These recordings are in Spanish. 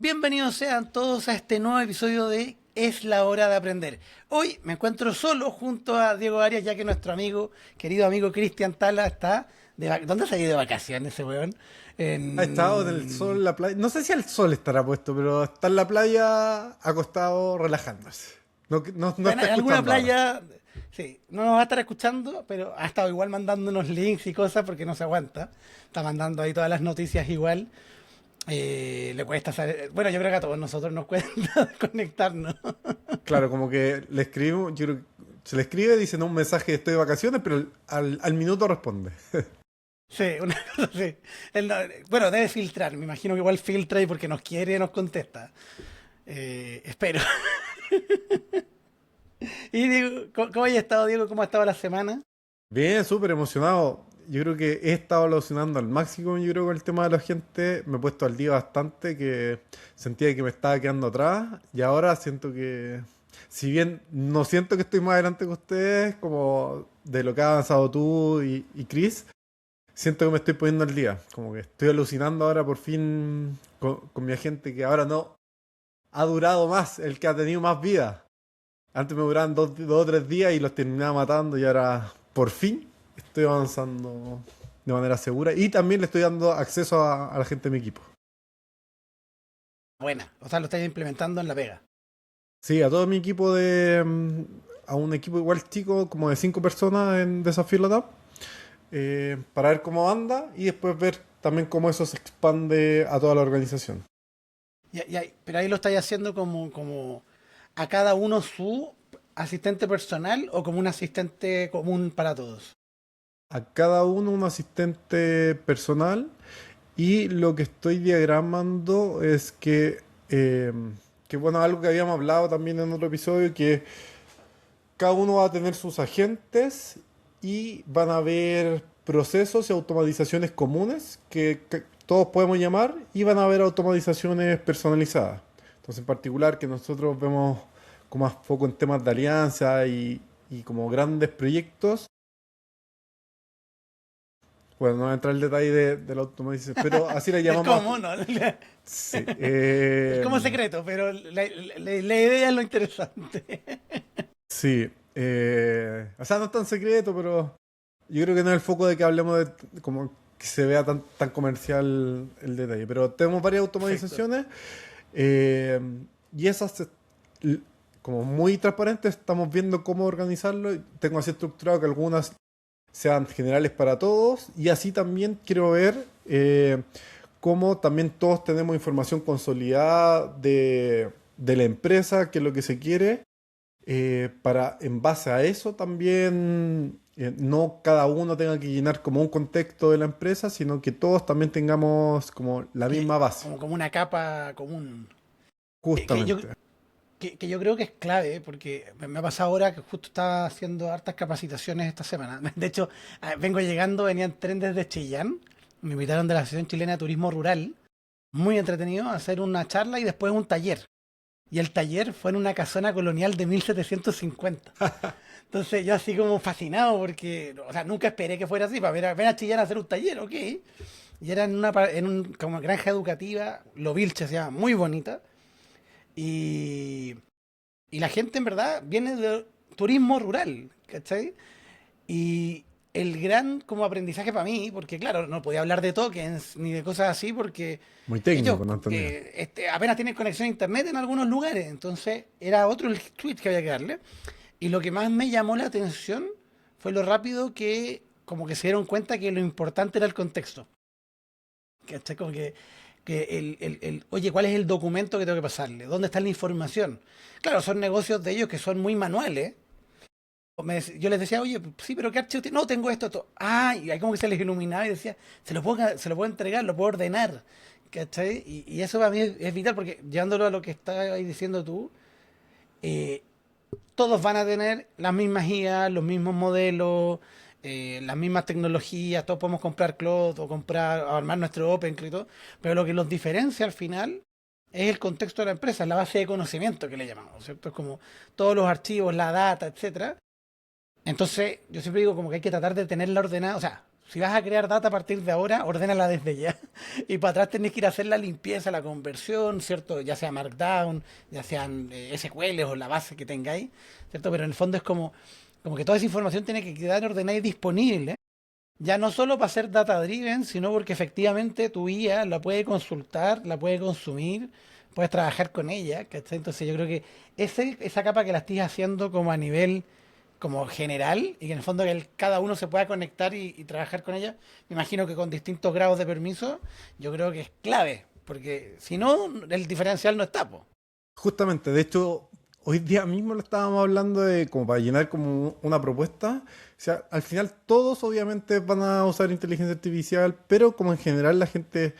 Bienvenidos sean todos a este nuevo episodio de Es la hora de aprender. Hoy me encuentro solo junto a Diego Arias, ya que nuestro amigo, querido amigo Cristian Tala está ¿Dónde se ha ido de vacaciones ese weón? Ha estado en el sol, en la playa. No sé si el sol estará puesto, pero está en la playa acostado relajándose. No Bueno, está en alguna escuchando ahora. playa, sí, no nos va a estar escuchando, pero ha estado igual mandándonos links y cosas porque no se aguanta. Está mandando ahí todas las noticias igual. Le cuesta saber. Bueno, yo creo que a todos nosotros nos cuesta conectarnos. Claro, como que le escribo, yo creo que se le escribe, dice no, un mensaje estoy de vacaciones, pero al minuto responde. Sí, una cosa así. Bueno, debe filtrar. Me imagino que igual filtra y porque nos quiere nos contesta. Espero. Y digo, ¿cómo has estado, Diego? ¿Cómo ha estado la semana? Bien, súper emocionado. Yo creo que he estado alucinando al máximo, yo creo, con el tema de la gente. Me he puesto al día bastante, que sentía que me estaba quedando atrás. Y ahora siento que, si bien no siento que estoy más adelante que ustedes, como de lo que ha avanzado tú y Chris, siento que me estoy poniendo al día. Como que estoy alucinando ahora por fin con mi agente, que ahora no ha durado más, el que ha tenido más vida. Antes me duraban dos o tres días y los terminaba matando, y ahora por fin estoy avanzando de manera segura y también le estoy dando acceso a la gente de mi equipo. Buena. O sea, lo estáis implementando en La Vega. Sí, a todo mi equipo a un equipo igual chico, como de cinco personas en Desafío Latam, para ver cómo anda y después ver también cómo eso se expande a toda la organización. Pero ahí lo estáis haciendo como a cada uno su asistente personal o como un asistente común para todos. A cada uno un asistente personal. Y lo que estoy diagramando es que, bueno, algo que habíamos hablado también en otro episodio, que cada uno va a tener sus agentes y van a haber procesos y automatizaciones comunes que todos podemos llamar, y van a haber automatizaciones personalizadas. Entonces, en particular, que nosotros vemos con más foco en temas de alianza y como grandes proyectos. Bueno, no voy a entrar en el detalle de la automatización, pero así la Del llamamos. cómo, ¿no? Sí, El cómo es secreto, pero la idea es lo interesante. sí. O sea, no es tan secreto, pero yo creo que no es el foco de que hablemos de como que se vea tan comercial el detalle. Pero tenemos varias Perfecto. automatizaciones, eh, y l- como muy transparentes, estamos viendo cómo organizarlo. Y tengo así estructurado que algunas sean generales para todos, y así también quiero ver cómo también todos tenemos información consolidada de la empresa, qué es lo que se quiere, para en base a eso también no cada uno tenga que llenar como un contexto de la empresa, sino que todos también tengamos como la Que, misma base, como una capa común. Que yo, justamente. que yo creo que es clave, porque me ha pasado ahora que justo estaba haciendo hartas capacitaciones esta semana. De hecho, vengo llegando, venían tren desde Chillán, me invitaron de la Asociación Chilena de Turismo Rural, muy entretenido, a hacer una charla y después un taller. Y el taller fue en una casona colonial de 1750. Entonces yo así como fascinado porque, o sea, nunca esperé que fuera así, para ver a Chillán a hacer un taller, ok. Y era como granja educativa, Lo Vilche se llama, muy bonita. Y, y la gente en verdad viene de turismo rural, ¿cachai? Y el gran como aprendizaje para mí, porque claro, no podía hablar de tokens ni de cosas así porque Muy ellos técnico, no entendía. apenas tienen conexión a internet en algunos lugares, entonces era otro el tweet que había que darle. Y lo que más me llamó la atención fue lo rápido que como que se dieron cuenta que lo importante era el contexto. ¿Cachai? Como que oye, ¿cuál es el documento que tengo que pasarle? ¿Dónde está la información? Claro, son negocios de ellos que son muy manuales. Yo les decía, oye, sí, pero ¿qué archivo tiene? No, tengo esto. Ah, y ahí como que se les iluminaba y decía, se lo puedo entregar, lo puedo ordenar. ¿Cachai? Y eso para mí es vital porque llevándolo a lo que estás ahí diciendo tú, eh, todos van a tener las mismas guías, los mismos modelos, las mismas tecnologías, todos podemos comprar Cloud o comprar, o armar nuestro OpenClaw y todo, pero lo que los diferencia al final es el contexto de la empresa, es la base de conocimiento que le llamamos, ¿cierto? Es como todos los archivos, la data, etcétera. Entonces, yo siempre digo como que hay que tratar de tenerla ordenada, o sea, Si vas a crear data a partir de ahora, ordénala desde ya. Y para atrás tenés que ir a hacer la limpieza, la conversión, ¿cierto? Ya sea Markdown, ya sean SQL o la base que tengáis, ¿cierto? Pero en el fondo es como que toda esa información tiene que quedar ordenada y disponible. Ya no solo para ser data driven, sino porque efectivamente tu IA la puede consultar, la puede consumir, puedes trabajar con ella, ¿cachai? Entonces yo creo que esa capa que la estés haciendo como a nivel como general y que en el fondo que cada uno se pueda conectar y trabajar con ella, me imagino que con distintos grados de permiso, yo creo que es clave, porque si no, el diferencial no está, po. Justamente, de hecho, hoy día mismo lo estábamos hablando de como para llenar como una propuesta. O sea, al final todos obviamente van a usar inteligencia artificial, pero como en general la gente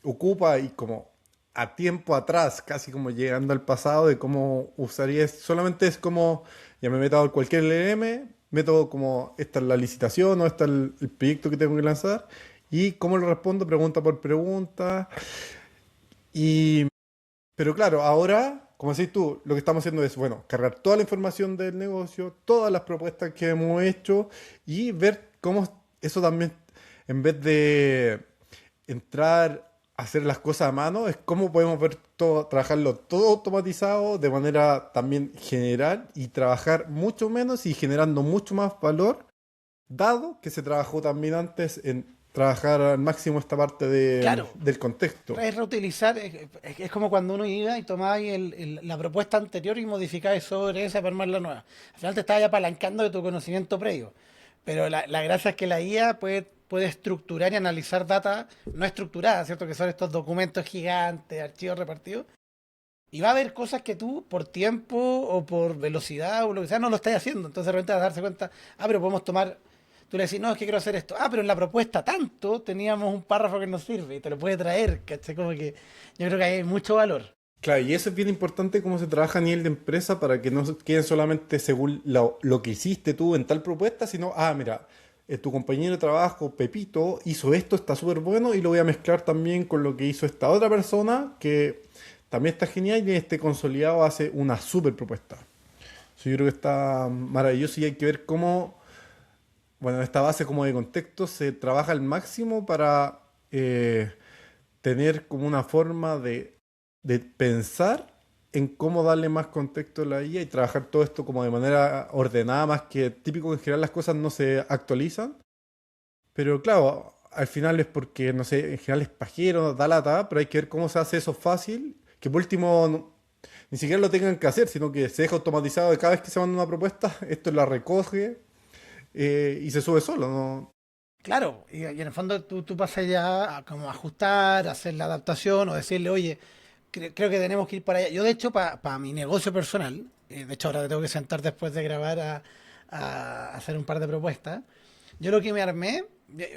ocupa y como a tiempo atrás, casi como llegando al pasado de cómo usaría, solamente es como, ya me meto a cualquier LLM, meto como, esta es la licitación o esta es el proyecto que tengo que lanzar, y cómo lo respondo, pregunta por pregunta, y pero claro, ahora, como decís tú, lo que estamos haciendo es, bueno, cargar toda la información del negocio, todas las propuestas que hemos hecho y ver cómo eso también, en vez de entrar a hacer las cosas a mano, es cómo podemos ver todo, trabajarlo todo automatizado de manera también general y trabajar mucho menos y generando mucho más valor, dado que se trabajó también antes en trabajar al máximo esta parte Claro, del contexto. es reutilizar, es como cuando uno iba y tomaba ahí la propuesta anterior y modificaba sobre esa para armar la nueva. Al final te estaba apalancando de tu conocimiento previo. Pero la gracia es que la IA puede estructurar y analizar data no estructurada, ¿cierto? Que son estos documentos gigantes, archivos repartidos. Y va a haber cosas que tú, por tiempo o por velocidad o lo que sea, no lo estás haciendo. Entonces de repente vas a darse cuenta, pero podemos tomar. Tú le decís, no, es que quiero hacer esto. Pero en la propuesta tanto teníamos un párrafo que nos sirve y te lo puede traer, ¿cachai? Como que yo creo que hay mucho valor. Claro, y eso es bien importante cómo se trabaja a nivel de empresa para que no se queden solamente según lo que hiciste tú en tal propuesta, sino, mira, tu compañero de trabajo, Pepito, hizo esto, está súper bueno y lo voy a mezclar también con lo que hizo esta otra persona que también está genial y este consolidado hace una súper propuesta. Eso yo creo que está maravilloso y hay que ver cómo, bueno, esta base como de contexto se trabaja al máximo para tener como una forma de pensar en cómo darle más contexto a la IA y trabajar todo esto como de manera ordenada, más que típico que en general las cosas no se actualizan. Pero claro, al final es porque, no sé, en general es pajero, da lata, pero hay que ver cómo se hace eso fácil, que por último ni siquiera lo tengan que hacer, sino que se deja automatizado de cada vez que se manda una propuesta, esto la recoge y se sube solo, ¿no? Claro, y en el fondo tú pasas ya a como ajustar, hacer la adaptación o decirle, oye, creo que tenemos que ir para allá. Yo, de hecho, para mi negocio personal, de hecho, ahora te tengo que sentar después de grabar a hacer un par de propuestas. Yo lo que me armé,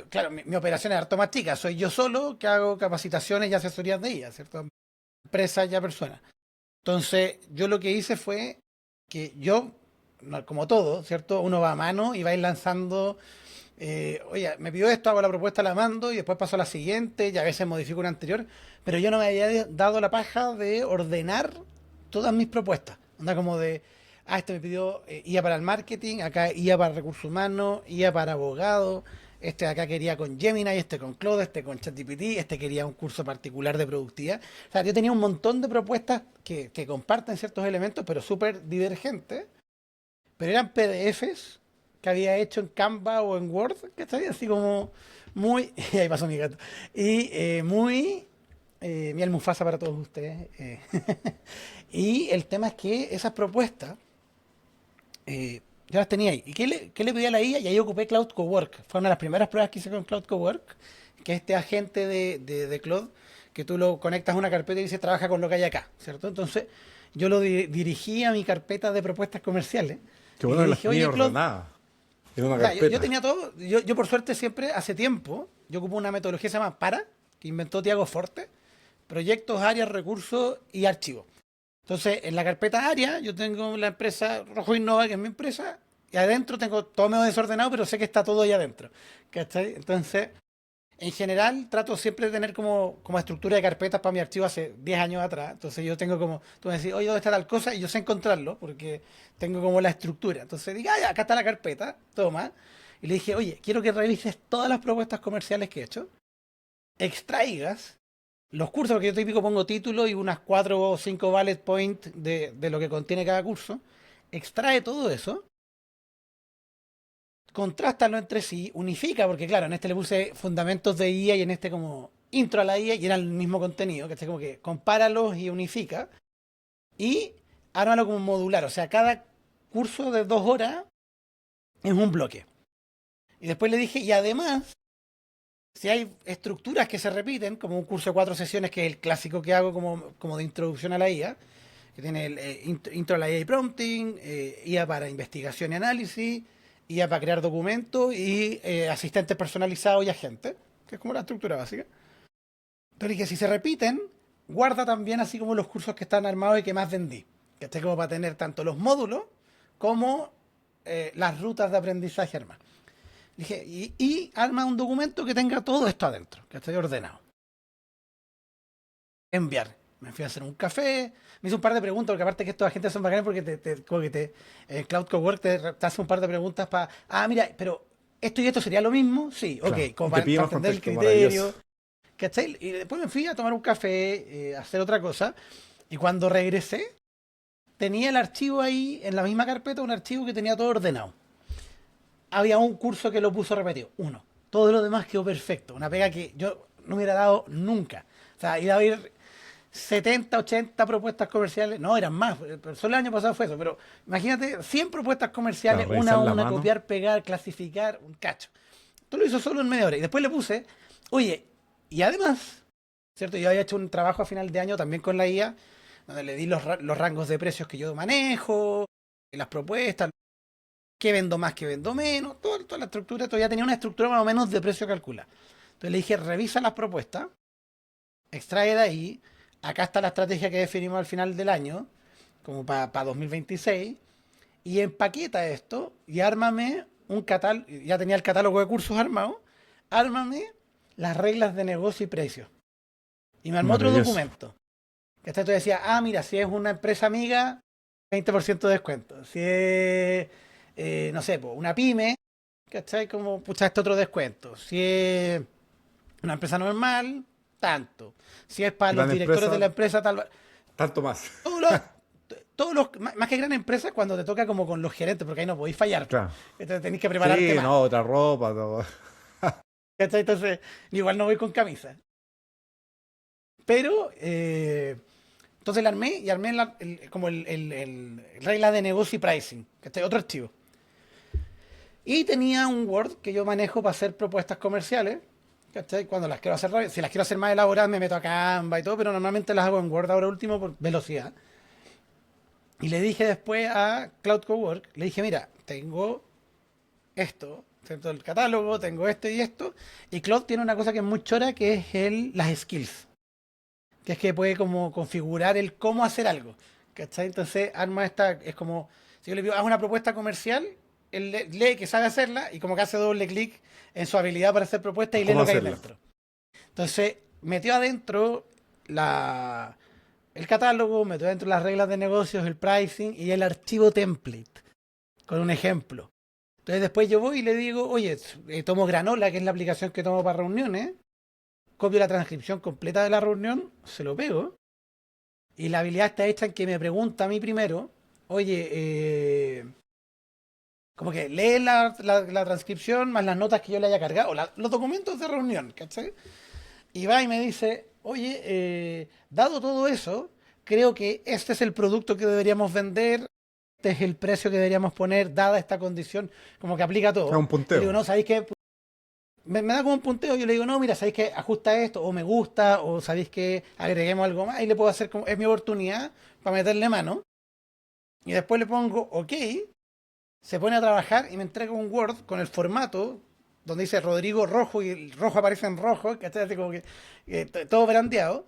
claro, mi operación es harto más chica. Soy yo solo que hago capacitaciones y asesorías de ella, ¿cierto? Empresas ya personas. Entonces, yo lo que hice fue que yo, como todo, ¿cierto? Uno va a mano y va a ir lanzando oye, me pidió esto, hago la propuesta, la mando y después paso a la siguiente y a veces modifico una anterior, pero yo no me había dado la paja de ordenar todas mis propuestas. Onda como de, este me pidió IA para el marketing, acá IA para recursos humanos, IA para abogados, este de acá quería con Gemini, este con Claude, este con ChatGPT, este quería un curso particular de productividad. O sea, yo tenía un montón de propuestas que comparten ciertos elementos, pero súper divergentes, pero eran PDFs que había hecho en Canva o en Word, que está así como muy, y ahí pasó mi gato, y muy, miel Mufasa para todos ustedes. Y el tema es que esas propuestas, yo las tenía ahí. ¿Y qué le pedí a la IA? Y ahí ocupé Cloud Cowork. Fue una de las primeras pruebas que hice con Cloud Cowork, que es este agente de Cloud, que tú lo conectas a una carpeta y dice trabaja con lo que hay acá, ¿cierto? Entonces yo lo dirigí a mi carpeta de propuestas comerciales Qué y bueno le que las dije, tenía oye, Claude, ordenadas en una o sea, yo carpeta. tenía todo, yo por suerte siempre, hace tiempo, yo ocupo una metodología que se llama PARA, que inventó Tiago Forte, proyectos, áreas, recursos y archivos. Entonces, en la carpeta área, yo tengo la empresa Rojo Innova, que es mi empresa, y adentro tengo todo medio desordenado, pero sé que está todo ahí adentro. ¿Cachai? Entonces, en general, trato siempre de tener como estructura de carpetas para mi archivo hace 10 años atrás. Entonces, yo tengo como, tú me decís, oye, ¿dónde está tal cosa? Y yo sé encontrarlo, porque tengo como la estructura. Entonces, digo, ya, acá está la carpeta, toma. Y le dije, oye, quiero que revises todas las propuestas comerciales que he hecho, extraigas los cursos, porque yo típico pongo título y unas 4 o 5 bullet points de lo que contiene cada curso, extrae todo eso, contrástalo entre sí, unifica, porque claro, en este le puse fundamentos de IA y en este como intro a la IA y era el mismo contenido, que como que compáralos y unifica y ármalo como modular, o sea, cada curso de 2 horas es un bloque. Y después le dije, y además, si hay estructuras que se repiten, como un curso de 4 sesiones, que es el clásico que hago como de introducción a la IA, que tiene el intro a la IA y prompting, IA para investigación y análisis, IA para crear documentos y asistentes personalizados y agentes, que es como la estructura básica. Entonces dije, si se repiten, guarda también así como los cursos que están armados y que más vendí. Que esté como para tener tanto los módulos como las rutas de aprendizaje armadas. Dije, y arma un documento que tenga todo esto adentro, que esté ordenado. Enviar. Me fui a hacer un café, me hice un par de preguntas, porque aparte que estos agentes son bacanes porque como que Cloud Cowork te hace un par de preguntas para, mira, pero esto y esto sería lo mismo, sí, Claro. ok, como Y te pide para más entender el contexto, criterio, maravilloso. ¿cachai? Y después me fui a tomar un café, a hacer otra cosa, y cuando regresé, tenía el archivo ahí, en la misma carpeta, un archivo que tenía todo ordenado. Había un curso que lo puso repetido, uno. Todo lo demás quedó perfecto. Una pega que yo no hubiera dado nunca. O sea, iba a haber 70, 80 propuestas comerciales. No, eran más. Pero solo el año pasado fue eso. Pero imagínate, 100 propuestas Claro, comerciales, una revisar a la una, mano. copiar, pegar, clasificar, un cacho. Todo lo hizo solo en media hora. Y después le puse, oye, y además, ¿cierto? Yo había hecho un trabajo a final de año también con la IA, donde le di los rangos de precios que yo manejo, las propuestas, qué vendo más, qué vendo menos, toda la estructura, todavía tenía una estructura más o menos de precio calculada. Entonces le dije, revisa las propuestas, extrae de ahí, acá está la estrategia que definimos al final del año, como para 2026, y empaqueta esto y ármame un catálogo, ya tenía el catálogo de cursos armado, ármame las reglas de negocio y precios. Y me armó otro Maravilloso. documento. Que esto decía, mira, si es una empresa amiga, 20% de descuento. Si es, no sé, pues, una pyme, ¿cachai? Como, pucha, este otro descuento. Si es una empresa normal, tanto. Si es para los Gran directores de empresa, la empresa, tal. tanto más. Todos los, todos los, más que gran empresa, cuando te toca como con los gerentes, porque ahí no podéis fallar. Po. Claro. Entonces tenéis que prepararte Sí, más. no, otra ropa, todo. ¿Cachai? Entonces, igual no voy con camisa. Pero, entonces la armé y armé como el regla de negocio y pricing, ¿cachai? Otro archivo. Y tenía un Word que yo manejo para hacer propuestas comerciales, ¿cachai? Cuando las quiero hacer, si las quiero hacer más elaboradas me meto a Canva y todo, pero normalmente las hago en Word ahora último por velocidad. Y le dije después a Cloud Cowork, le dije, mira, tengo esto, ¿cierto? El catálogo, tengo esto y esto. Y Cloud tiene una cosa que es muy chora, que es las skills. Que es que puede como configurar el cómo hacer algo. ¿Cachai? Entonces arma esta, es como, si yo le pido, haz una propuesta comercial, él lee que sabe hacerla y como que hace doble clic en su habilidad para hacer propuestas y lee ¿Cómo lo que hay hacerla? dentro. Entonces metió adentro el catálogo, metió adentro las reglas de negocios, el pricing y el archivo template, con un ejemplo. Entonces después yo voy y le digo, oye, tomo Granola, que es la aplicación que tomo para reuniones, copio la transcripción completa de la reunión, se lo pego. Y la habilidad está hecha en que me pregunta a mí primero, oye, como que lee la transcripción más las notas que yo le haya cargado, los documentos de reunión, ¿cachai? Y va y me dice, oye, dado todo eso, creo que este es el producto que deberíamos vender, este es el precio que deberíamos poner, dada esta condición, como que aplica Es todo. un Y le digo, punteo. no, ¿sabéis qué? Me da como un punteo, yo le digo, no, mira, sabéis que ajusta esto, o me gusta, o sabéis que agreguemos algo más, y le puedo hacer como, es mi oportunidad para meterle mano, y después le pongo OK, se pone a trabajar y me entrega un Word con el formato donde dice Rodrigo Rojo y el rojo aparece en rojo, que así como que todo brandeado,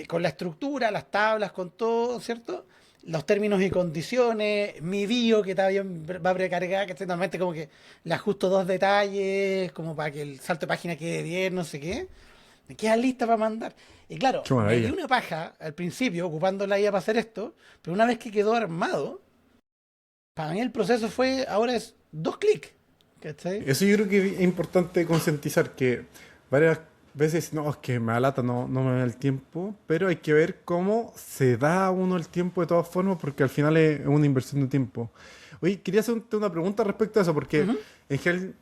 con la estructura, las tablas, con todo, ¿cierto? Los términos y condiciones, mi bio que también va a precargar, que normalmente como que le ajusto 2 detalles, como para que el salto de página quede bien, no sé qué. Me queda lista para mandar. Y claro, Qué me di maravilla. una paja al principio ocupando la IA para hacer esto, pero una vez que quedó armado, para mí el proceso fue, ahora es 2 clics. ¿cachai? Eso yo creo que es importante concientizar que varias veces, no, es que me alata, no me da el tiempo, pero hay que ver cómo se da a uno el tiempo de todas formas, porque al final es una inversión de tiempo. Oye, quería hacerte una pregunta respecto a eso, porque Ujú, en general,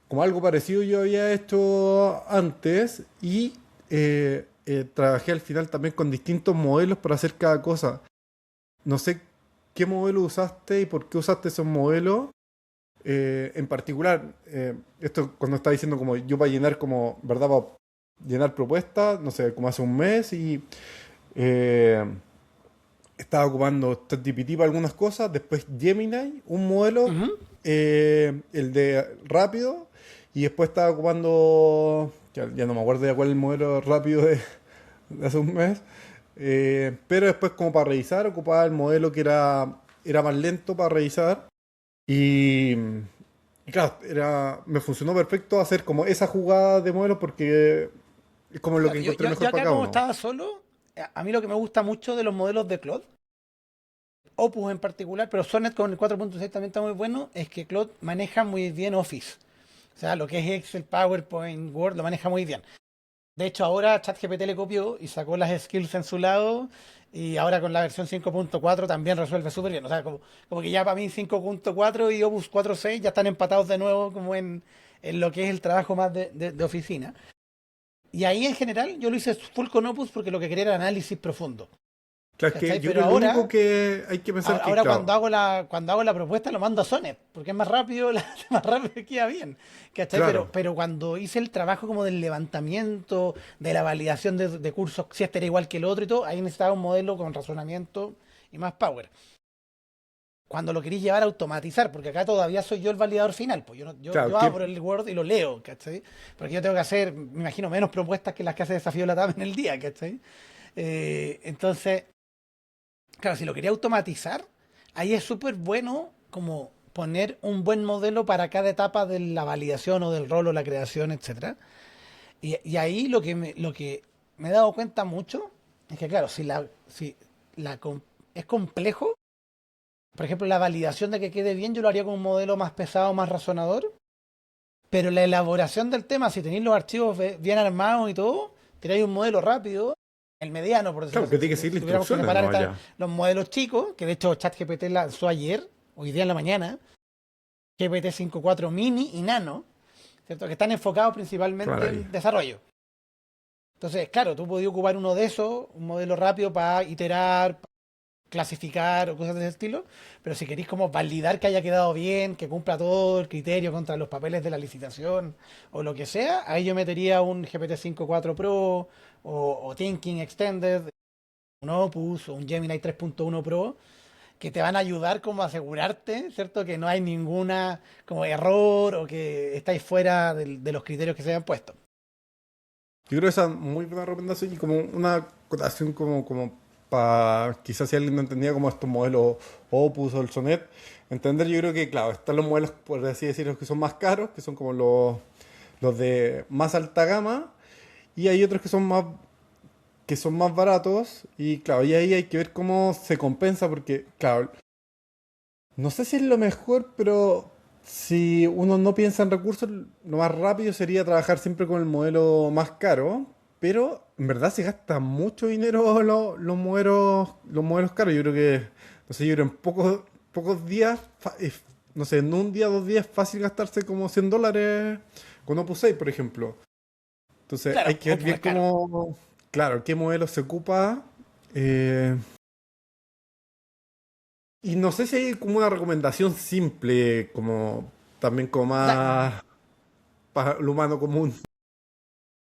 como algo parecido yo había hecho antes y trabajé al final también con distintos modelos para hacer cada cosa. No sé qué modelo usaste y por qué usaste esos modelos. En particular, esto cuando estaba diciendo como yo para llenar como, ¿verdad? Para llenar propuestas, no sé, como hace un mes y eh, estaba ocupando ChatGPT para algunas cosas, después Gemini, un modelo, ujú. el de rápido, y después estaba ocupando, ya no me acuerdo ya cuál es el modelo rápido de hace un mes, pero después como para revisar ocupaba el modelo que era más lento para revisar. Y, y claro, me funcionó perfecto hacer como esa jugada de modelo porque es como lo que Claro, yo, encontré yo, yo mejor para acá cada como uno. estaba solo, a mí lo que me gusta mucho de los modelos de Claude, Opus en particular, pero Sonnet con el 4.6 también está muy bueno, es que Claude maneja muy bien Office. O sea, lo que es Excel, PowerPoint, Word, lo maneja muy bien. De hecho, ahora ChatGPT le copió y sacó las skills en su lado. Y ahora con la versión 5.4 también resuelve súper bien. O sea, como que ya para mí 5.4 y Opus 4.6 ya están empatados de nuevo como en lo que es el trabajo más de oficina. Y ahí en general yo lo hice full con Opus porque lo que quería era análisis profundo. Claro, es que ¿Cachai? yo Pero creo que lo único ahora, que hay que pensar que, ahora claro, cuando hago la propuesta lo mando a Sonnet, porque es más rápido, más rápido y queda bien. ¿Cachai? claro, Pero cuando hice el trabajo como del levantamiento, de la validación de cursos, si este era igual que el otro y todo, ahí necesitaba un modelo con razonamiento y más power. Cuando lo queréis llevar a automatizar, porque acá todavía soy yo el validador final, pues yo, claro, yo abro el Word y lo leo, ¿cachai? Porque yo tengo que hacer, me imagino, menos propuestas que las que hace Desafío Latam en el día, ¿cachai? Entonces, claro, si lo quería automatizar, ahí es súper bueno como poner un buen modelo para cada etapa de la validación o del rol o la creación, etcétera. Y ahí lo que me he dado cuenta mucho es que, claro, si es complejo, por ejemplo, la validación de que quede bien, yo lo haría con un modelo más pesado, más razonador, pero la elaboración del tema, si tenéis los archivos bien armados y todo, tiráis un modelo rápido, el mediano, por decirlo claro, así. que tiene que seguir las Si tuviéramos que instrucciones separar nomás ya. los modelos chicos, que de hecho ChatGPT lanzó ayer, hoy día en la mañana, GPT 5.4 mini y nano, ¿cierto? Que están enfocados Qué principalmente maravilla. en desarrollo. Entonces, claro, tú podías ocupar uno de esos, un modelo rápido para iterar, clasificar o cosas de ese estilo, pero si queréis como validar que haya quedado bien, que cumpla todo el criterio contra los papeles de la licitación o lo que sea, ahí yo metería un GPT 5.4 Pro o Thinking Extended, un Opus o un Gemini 3.1 Pro, que te van a ayudar como a asegurarte, ¿cierto? Que no hay ninguna como error o que estáis fuera de los criterios que se hayan puesto. Yo creo que esa es muy buena recomendación y como una acotación como para quizás si alguien no entendía como estos modelos Opus o el Sonet, entender yo creo que claro, están los modelos, por así decirlo, que son más caros, que son como los de más alta gama, y hay otros que son más baratos, y claro, y ahí hay que ver cómo se compensa, porque claro, no sé si es lo mejor, pero si uno no piensa en recursos, lo más rápido sería trabajar siempre con el modelo más caro. Pero en verdad se gasta mucho dinero los modelos caros. Yo creo que, no sé, yo creo en pocos días, no sé, en un día, 2 días, es fácil gastarse como $100 con Opus 6, por ejemplo. Entonces hay Claro, que ver Opus bien es caro. cómo, claro, qué modelo se ocupa. eh, Y no sé si hay como una recomendación simple, como también como O sea, más para el humano común.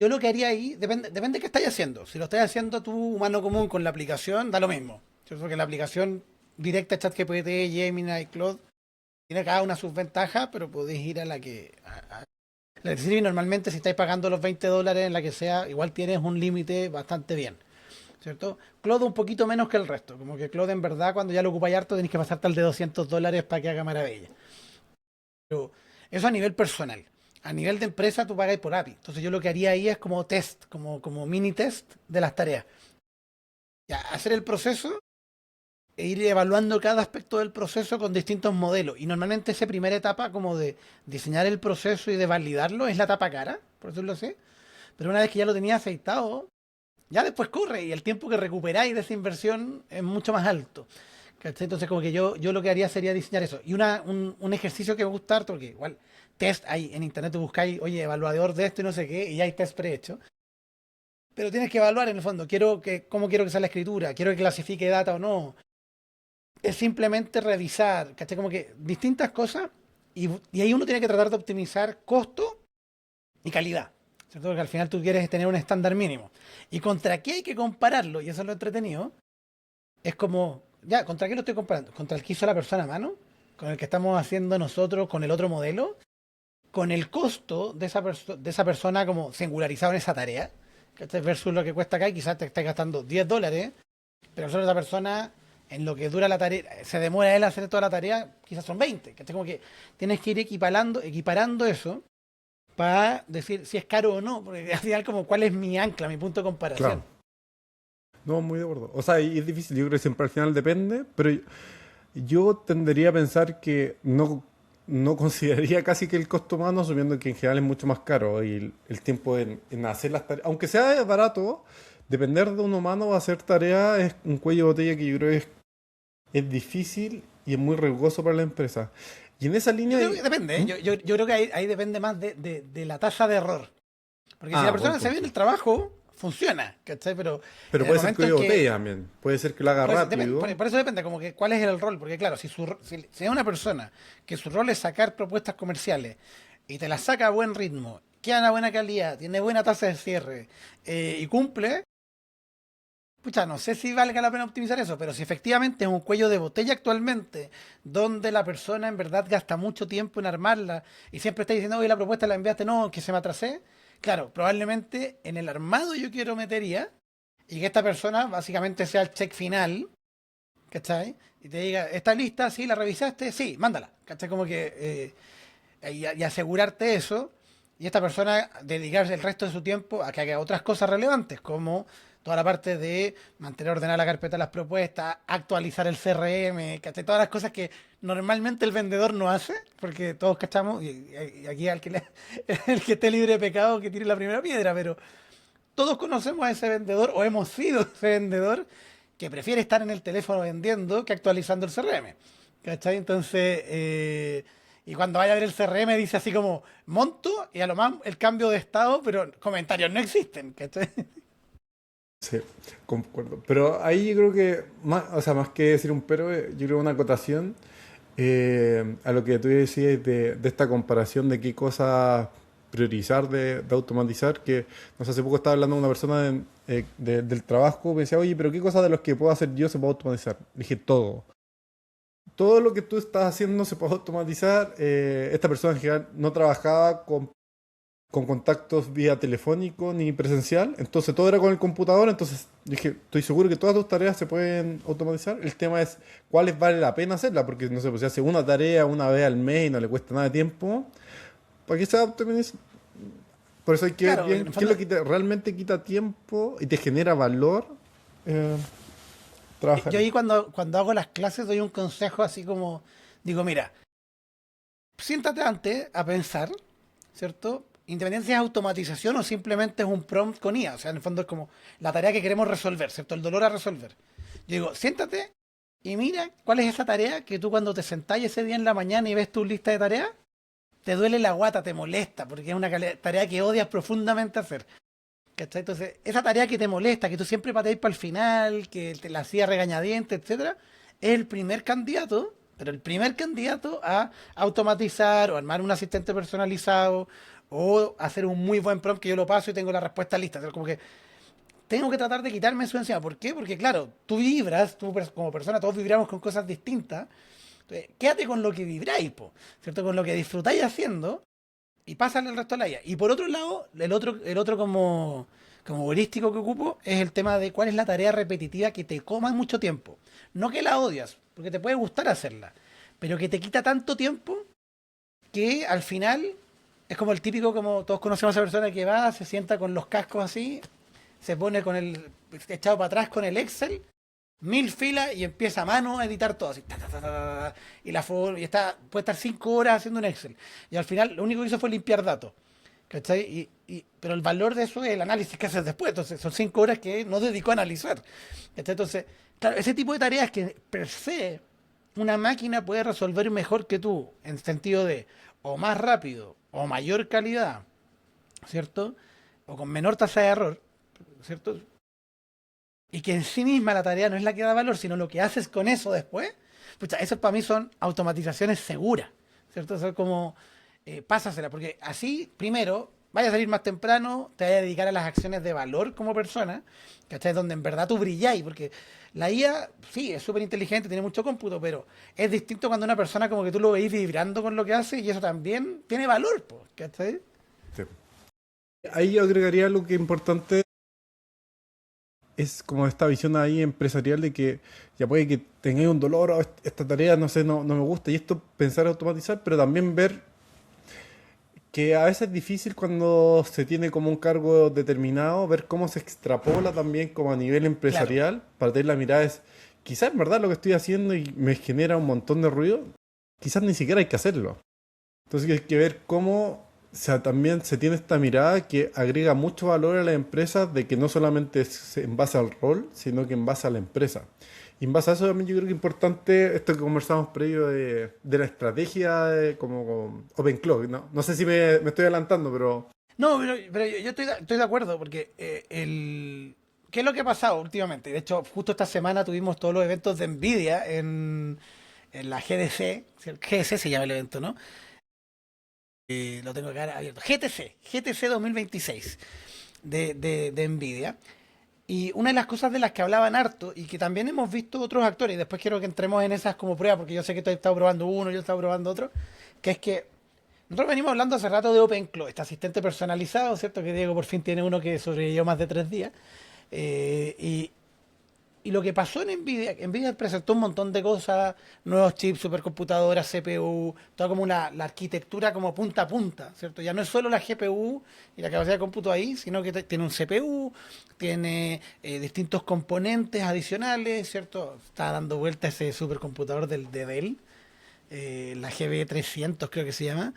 yo lo que haría ahí, depende de qué estáis haciendo. Si lo estáis haciendo tú, humano común, con la aplicación, da lo mismo. ¿Cierto? Que la aplicación directa, ChatGPT, Gemini, Claude, tiene cada una sus ventajas, pero podéis ir a la la que sirve normalmente si estáis pagando los $20 en la que sea, igual tienes un límite bastante bien. ¿Cierto? Claude un poquito menos que el resto. Como que Claude en verdad cuando ya lo ocupáis harto tenéis que pasarte al de $200 para que haga maravilla. Pero eso a nivel personal. A nivel de empresa tú pagáis por API. Entonces yo lo que haría ahí es como test, como mini test de las tareas. Ya, hacer el proceso e ir evaluando cada aspecto del proceso con distintos modelos. Y normalmente esa primera etapa como de diseñar el proceso y de validarlo es la etapa cara, por decirlo así. Pero una vez que ya lo tenía aceitado, ya después corre y el tiempo que recuperáis de esa inversión es mucho más alto. ¿Cachai? Entonces como que yo lo que haría sería diseñar eso. Y un ejercicio que me gusta harto, porque igual test hay en internet, tú buscáis, oye, evaluador de esto y no sé qué, y ya hay test prehechos. Pero tienes que evaluar en el fondo, cómo quiero que sea la escritura, quiero que clasifique data o no. Es simplemente revisar, ¿cachai? Como que distintas cosas y ahí uno tiene que tratar de optimizar costo y calidad. ¿Cierto? Porque al final tú quieres tener un estándar mínimo. ¿Y contra qué hay que compararlo? Y eso es lo entretenido. Es como, ya, ¿contra qué lo estoy comparando? ¿Contra el que hizo la persona a mano? ¿Con el que estamos haciendo nosotros con el otro modelo? ¿Con el costo de de esa persona como singularizado en esa tarea? ¿Cachai? Versus lo que cuesta acá y quizás te estés gastando $10, pero solo esa persona en lo que dura la tarea, se demora él a hacer toda la tarea, quizás son 20. ¿Cachai? Como que tienes que ir equiparando eso para decir si es caro o no, porque al final como cuál es mi ancla, mi punto de comparación. Claro. No, muy de acuerdo. O sea, y es difícil, yo creo que siempre al final depende, pero yo tendería a pensar que no consideraría casi que el costo humano, asumiendo que en general es mucho más caro y el tiempo en hacer las tareas, aunque sea barato, depender de un humano o hacer tareas es un cuello de botella que yo creo que es difícil y es muy riesgoso para la empresa. Y en esa Yo línea creo que depende, ¿eh? Yo creo que ahí depende más de la tasa de error. Porque si la Buen persona se ve en punto. el trabajo, funciona, ¿cachai? Pero Pero en el puede ser momento en cuello de que botella también. Puede ser que lo haga rápido. por eso depende, como que cuál es el rol. Porque claro, si es una persona que su rol es sacar propuestas comerciales y te las saca a buen ritmo, queda a buena calidad, tiene buena tasa de cierre y cumple, pucha, no sé si valga la pena optimizar eso, pero si efectivamente es un cuello de botella actualmente, donde la persona en verdad gasta mucho tiempo en armarla y siempre está diciendo, oye, la propuesta la enviaste, no, que se me atrasé, claro, probablemente en el armado yo quiero metería y que esta persona básicamente sea el check final, ¿cachai? Y te diga, ¿está lista? Sí, ¿la revisaste? Sí, mándala, ¿cachai? Como que y asegurarte eso, y esta persona dedicarse el resto de su tiempo a que haga otras cosas relevantes, como toda la parte de mantener ordenada la carpeta de las propuestas, actualizar el CRM, ¿cachai? Todas las cosas que normalmente el vendedor no hace, porque todos cachamos, y aquí el que esté libre de pecado que tire la primera piedra, pero todos conocemos a ese vendedor o hemos sido ese vendedor que prefiere estar en el teléfono vendiendo que actualizando el CRM. ¿Cachai? Entonces, y cuando vaya a ver el CRM dice así como monto y a lo más el cambio de estado, pero comentarios no existen. ¿Cachai? Sí, concuerdo. Pero ahí yo creo que, más, o sea, más que decir un pero, yo creo una acotación a lo que tú decías de esta comparación de qué cosas priorizar de automatizar, que no sé, hace poco estaba hablando con una persona del trabajo, me decía, oye, pero qué cosas de los que puedo hacer yo se puede automatizar. Le dije, todo. Todo lo que tú estás haciendo se puede automatizar. Esta persona en general no trabajaba con contactos vía telefónico ni presencial, entonces todo era con el computador, entonces dije, estoy seguro que todas tus tareas se pueden automatizar, el tema es cuáles vale la pena hacerla, porque no sé, pues si hace una tarea una vez al mes y no le cuesta nada de tiempo, ¿para qué se optimiza? Por eso hay que ver Claro, en bien el qué es fondo, lo que realmente quita tiempo y te genera valor eh, trabajar yo ahí. ahí cuando hago las clases doy un consejo así como, digo, mira, siéntate antes a pensar, ¿cierto? Independiente si es automatización o simplemente es un prompt con IA, o sea, en el fondo es como la tarea que queremos resolver, ¿cierto? El dolor a resolver. Yo digo, siéntate y mira cuál es esa tarea que tú cuando te sentás ese día en la mañana y ves tu lista de tareas, te duele la guata, te molesta, porque es una tarea que odias profundamente hacer. ¿Cachai? Entonces, esa tarea que te molesta, que tú siempre pateas para el final, que te la hacía regañadiente, etcétera, es el primer candidato, pero el primer candidato a automatizar o armar un asistente personalizado o hacer un muy buen prompt que yo lo paso y tengo la respuesta lista. Entonces, como que tengo que tratar de quitarme eso encima. ¿Por qué? Porque, claro, tú vibras, tú como persona, todos vibramos con cosas distintas. Entonces, quédate con lo que vibráis, po, ¿cierto? Con lo que disfrutáis haciendo y pásale el resto de la IA. Y por otro lado, el otro como heurístico que ocupo es el tema de cuál es la tarea repetitiva que te coma mucho tiempo. No que la odias, porque te puede gustar hacerla, pero que te quita tanto tiempo que al final es como el típico, como todos conocemos a esa persona que va, se sienta con los cascos así, se pone con el echado para atrás con el Excel 1000 filas y empieza a mano a editar todo, así, y y puede estar 5 horas haciendo un Excel. Y al final lo único que hizo fue limpiar datos. ¿Cachai? Pero el valor de eso es el análisis que haces después. Entonces, son 5 horas que no dedicó a analizar. ¿Cachai? Entonces, claro, ese tipo de tareas que per se una máquina puede resolver mejor que tú, en sentido de o más rápido o mayor calidad, ¿cierto? O con menor tasa de error, ¿cierto? Y que en sí misma la tarea no es la que da valor, sino lo que haces con eso después, pucha, eso para mí son automatizaciones seguras, ¿cierto? Eso es como, pásasela, porque así, primero, vaya a salir más temprano, te vaya a dedicar a las acciones de valor como persona, ¿cachai? Donde en verdad tú brilláis, porque la IA, sí, es súper inteligente, tiene mucho cómputo, pero es distinto cuando una persona como que tú lo veis vibrando con lo que hace y eso también tiene valor, po, ¿cachai? Sí. Ahí yo agregaría algo que es importante, es como esta visión ahí empresarial de que ya puede que tengáis un dolor o esta tarea, no sé, no me gusta, y esto pensar automatizar, pero también ver que a veces es difícil cuando se tiene como un cargo determinado, ver cómo se extrapola también como a nivel Claro. empresarial, para tener la mirada es, quizás en verdad lo que estoy haciendo y me genera un montón de ruido, quizás ni siquiera hay que hacerlo. Entonces hay que ver cómo, o sea, también se tiene esta mirada que agrega mucho valor a las empresas de que no solamente es en base al rol, sino que en base a la empresa. Y en base a eso también yo creo que es importante esto que conversamos previo de la estrategia como OpenClaw. No sé si me estoy adelantando, pero No, pero yo estoy de acuerdo, porque ¿qué es lo que ha pasado últimamente? De hecho, justo esta semana tuvimos todos los eventos de NVIDIA en la GDC, ¿sí? El GDC se llama el evento, ¿no? Lo tengo acá abierto. GTC 2026 de NVIDIA. Y una de las cosas de las que hablaban harto y que también hemos visto otros actores, y después quiero que entremos en esas como pruebas, porque yo sé que tú has estado probando uno, yo he estado probando otro, que es que nosotros venimos hablando hace rato de OpenClaw, este asistente personalizado, ¿cierto? Que Diego por fin tiene uno que sobrevivió más de 3 días. Eh, y, y lo que pasó en Nvidia presentó un montón de cosas, nuevos chips, supercomputadoras, CPU, toda como la arquitectura como punta a punta, ¿cierto? Ya no es solo la GPU y la capacidad de cómputo ahí, sino que tiene un CPU, tiene distintos componentes adicionales, ¿cierto? Está dando vuelta ese supercomputador de Dell, la GB300 creo que se llama.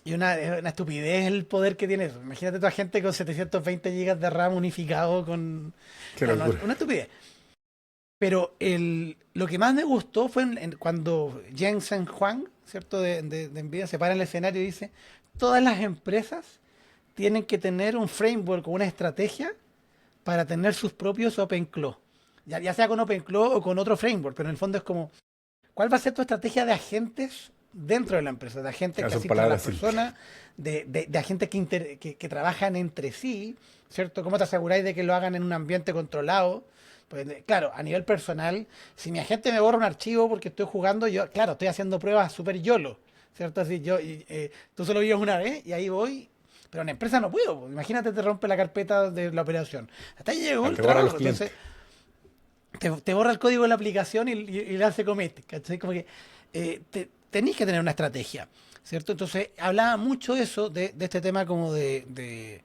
Y una estupidez el poder que tiene eso. Imagínate toda gente con 720 gigas de RAM unificado con... qué No, no, locura. una estupidez. Pero lo que más me gustó fue cuando Jensen Huang, ¿cierto? De Nvidia se para en el escenario y dice, todas las empresas tienen que tener un framework o una estrategia para tener sus propios OpenClaw. Ya sea con OpenClaw o con otro framework, pero en el fondo es como, ¿cuál va a ser tu estrategia de agentes dentro de la empresa? De agentes Ya que son asistan a las palabras simples. personas, de agentes que trabajan entre sí, ¿cierto? ¿Cómo te aseguráis de que lo hagan en un ambiente controlado? Pues, claro, a nivel personal, si mi agente me borra un archivo porque estoy jugando, yo, claro, estoy haciendo pruebas súper YOLO, ¿cierto? Así tú solo vives una vez y ahí voy, pero en la empresa no puedo, pues. Imagínate, te rompe la carpeta de la operación. Hasta ahí llegó Ya el te borra a los trabajo, entonces clientes. te borra el código de la aplicación y le hace comete, ¿cachai? Como que tenéis que tener una estrategia, ¿cierto? Entonces hablaba mucho de eso, de este tema como de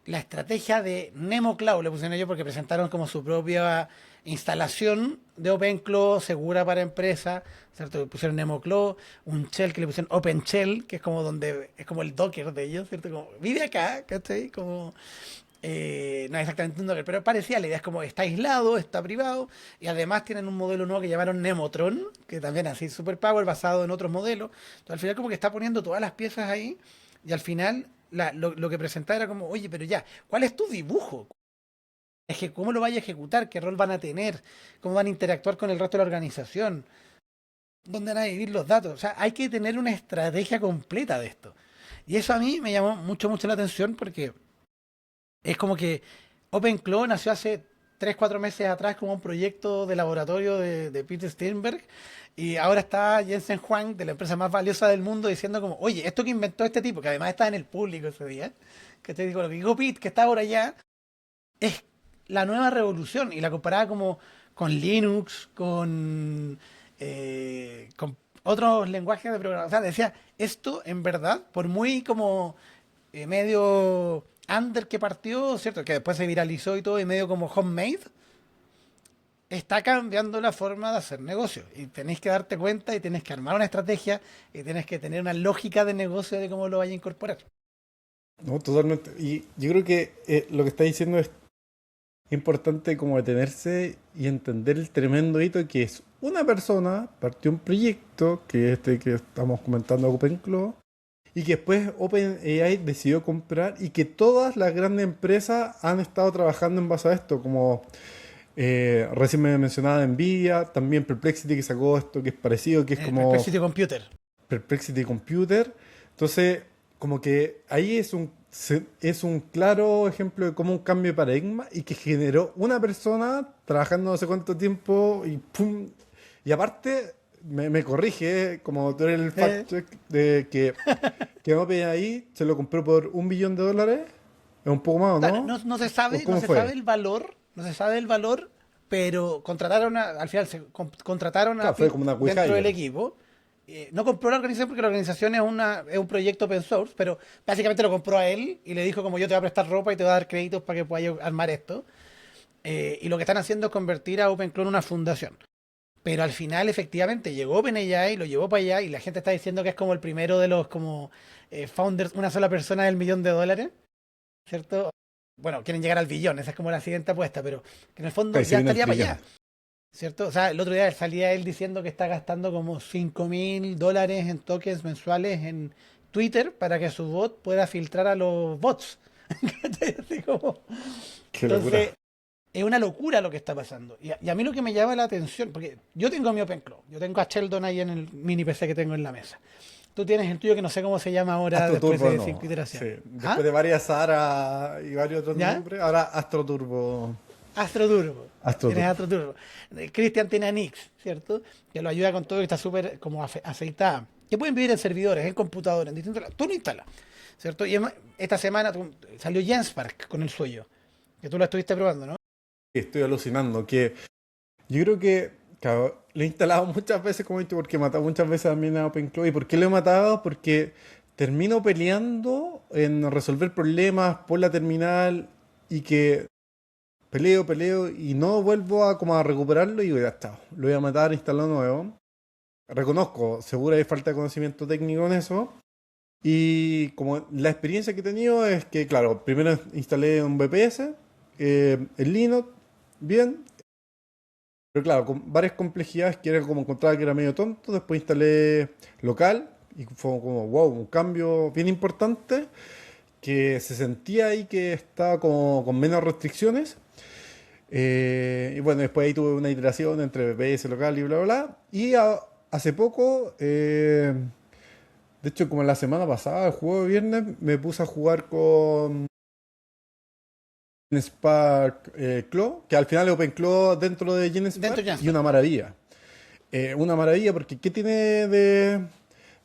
la estrategia de Nemo Cloud, le pusieron ellos porque presentaron como su propia instalación de OpenClaw segura para empresas, ¿cierto? Le pusieron Nemo Cloud, un shell que le pusieron OpenShell, que es como donde es como el Docker de ellos, ¿cierto? Como vive acá, ¿cachai? Como no es exactamente un Docker, pero parecía, la idea es como está aislado, está privado, y además tienen un modelo nuevo que llamaron Nemotron, que también así super power basado en otros modelos. Entonces al final como que está poniendo todas las piezas ahí, y al final lo que presentaba era como, oye, pero ya, ¿cuál es tu dibujo? Es que cómo lo vaya a ejecutar, qué rol van a tener, cómo van a interactuar con el resto de la organización, dónde van a vivir los datos. O sea, hay que tener una estrategia completa de esto. Y eso a mí me llamó mucho la atención porque es como que OpenClaw nació hace 3 4 meses atrás como un proyecto de laboratorio de Peter Sternberg y ahora está Jensen Huang de la empresa más valiosa del mundo diciendo como, oye, esto que inventó este tipo, que además está en el público ese día, que te digo, lo que dijo Pete, que está ahora allá, es la nueva revolución y la comparaba como con Linux, con otros lenguajes de programación. O sea, decía, esto en verdad, por muy como medio under que partió, ¿cierto? Que después se viralizó y todo, y medio como homemade, está cambiando la forma de hacer negocio. Y tenéis que darte cuenta y tenés que armar una estrategia y tenés que tener una lógica de negocio de cómo lo vaya a incorporar. No, totalmente. Y yo creo que lo que está diciendo es importante como detenerse y entender el tremendo hito que es una persona partió un proyecto que es este que estamos comentando, OpenClaw, y que después OpenAI decidió comprar y que todas las grandes empresas han estado trabajando en base a esto, como recién me mencionaba Nvidia, también Perplexity que sacó esto que es parecido, que es como Perplexity Computer. Perplexity Computer. Entonces, como que ahí es un claro ejemplo de cómo un cambio de paradigma y que generó una persona trabajando no sé cuánto tiempo y ¡pum! Y aparte, me corrige, como tú eres el fact check de que OpenAI se lo compró por $1 billón. Es un poco más, Claro, ¿no? no se ¿O sabe, no cómo se fue? sabe el valor, no se sabe el valor, pero al final contrataron a Claro, fue como una dentro del hire. equipo. No compró la organización porque la organización es un proyecto open source, pero básicamente lo compró a él y le dijo como yo te voy a prestar ropa y te voy a dar créditos para que puedas armar esto. Y lo que están haciendo es convertir a OpenClaw en una fundación. Pero al final, efectivamente, llegó OpenAI, lo llevó para allá y la gente está diciendo que es como el primero de los como founders, una sola persona del $1 millón, ¿cierto? Bueno, quieren llegar al billón, esa es como la siguiente apuesta, pero que en el fondo Ahí se ya viene el estaría para trillón. allá, ¿cierto? O sea, el otro día salía él diciendo que está gastando como $5.000 en tokens mensuales en Twitter para que su bot pueda filtrar a los bots. Así como- Qué locura. Entonces, es una locura lo que está pasando. Y a mí lo que me llama la atención, porque yo tengo mi OpenClaw, yo tengo a Sheldon ahí en el mini PC que tengo en la mesa. Tú tienes el tuyo que no sé cómo se llama ahora Astro después Turbo de cinco no. Sí. iteraciones. Después ¿Ah? de varias Sara y varios otros ¿Ya? nombres, ahora Astro Turbo. Astro Turbo. Astro Tienes Turbo. Astro Turbo. Cristian tiene a Nix, ¿cierto? Que lo ayuda con todo, que está súper como aceitada. Que pueden vivir en servidores, en computadores, en distintos lados. Tú lo instalas, ¿cierto? Esta semana salió Genspark con el suyo, que tú lo estuviste probando, ¿no? Estoy alucinando. Que yo creo que claro, lo he instalado muchas veces, como he dicho, porque he matado muchas veces también a OpenClaw. ¿Y por qué lo he matado? Porque termino peleando en resolver problemas por la terminal y que peleo y no vuelvo a como a recuperarlo y digo, ya está, lo voy a matar, instalo nuevo. Reconozco, seguro hay falta de conocimiento técnico en eso. Y como la experiencia que he tenido es que, claro, primero instalé un VPS en Linux, bien, pero claro, con varias complejidades que era como encontraba que era medio tonto. Después instalé local y fue como, wow, un cambio bien importante que se sentía ahí que estaba como con menos restricciones. Y bueno, después ahí tuve una iteración entre VPS local y bla, bla, bla. Y hace poco, de hecho, como la semana pasada, el juego de viernes, me puse a jugar con Spark Claw, que al final es OpenClaw dentro de Dentro GenSpark, de y Genspark. una maravilla. Una maravilla porque ¿qué tiene de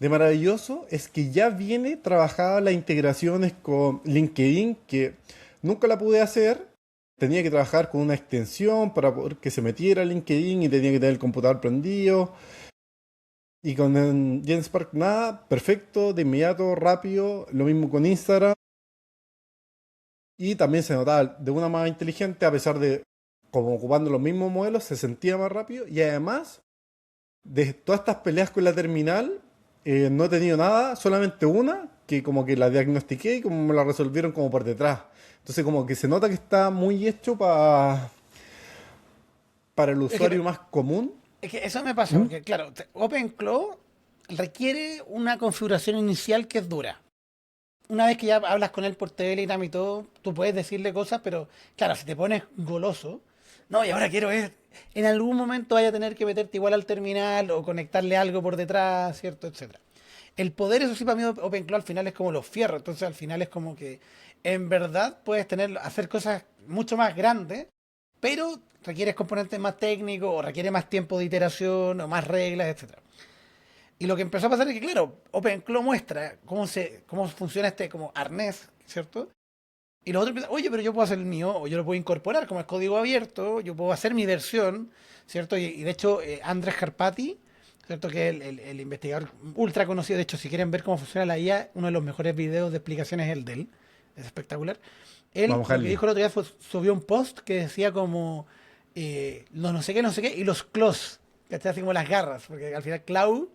maravilloso? Es que ya viene trabajada las integraciones con LinkedIn, que nunca la pude hacer. Tenía que trabajar con una extensión para poder que se metiera LinkedIn y tenía que tener el computador prendido. Y con el GenSpark nada, perfecto, de inmediato, rápido. Lo mismo con Instagram. Y también se notaba de una más inteligente, a pesar de como ocupando los mismos modelos, se sentía más rápido. Y además, de todas estas peleas con la terminal, no he tenido nada, solamente una, que como que la diagnostiqué y como me la resolvieron como por detrás. Entonces como que se nota que está muy hecho para el Es que, usuario más común. es que eso me pasa, ¿Mm? porque claro, OpenClaw requiere una configuración inicial que es dura. Una vez que ya hablas con él por Telegram y todo, tú puedes decirle cosas, pero claro, si te pones goloso, no, y ahora quiero ver, en algún momento vaya a tener que meterte igual al terminal o conectarle algo por detrás, ¿cierto? Etcétera. El poder, eso sí, para mí OpenClaw al final es como los fierros, entonces al final es como que en verdad puedes hacer cosas mucho más grandes, pero requieres componentes más técnicos o requiere más tiempo de iteración o más reglas, etcétera. Y lo que empezó a pasar es que, claro, OpenClaw muestra cómo funciona este como arnés, ¿cierto? Y los otros empiezan, oye, pero yo puedo hacer el mío, o yo lo puedo incorporar como es código abierto, yo puedo hacer mi versión, ¿cierto? Y de hecho, Andrés Karpati, ¿cierto? Que es el investigador ultra conocido, de hecho, si quieren ver cómo funciona la IA, uno de los mejores videos de explicaciones es el de él, es espectacular. Él Vamos a lo dejar que el link. dijo el otro día fue, subió un post que decía como, los no sé qué, y los claws, ¿cachai? Así como las garras, porque al final cloud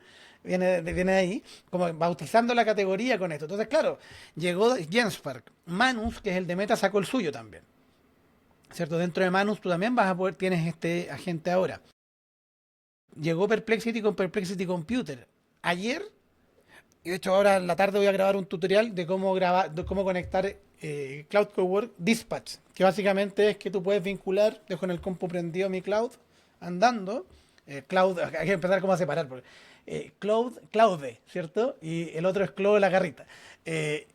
viene de ahí, como bautizando la categoría con esto. Entonces, claro, llegó Genspark, Manus, que es el de Meta, sacó el suyo también, ¿cierto? Dentro de Manus tú también vas a poder, tienes este agente ahora. Llegó Perplexity con Perplexity Computer. Ayer, y de hecho ahora en la tarde voy a grabar un tutorial de cómo grabar, de cómo conectar Cloud Cowork Dispatch, que básicamente es que tú puedes vincular, dejo en el compu prendido mi cloud, andando, cloud, hay que empezar como a separar, porque, Cloude, ¿cierto? Y el otro es Cloud la garrita. Eh,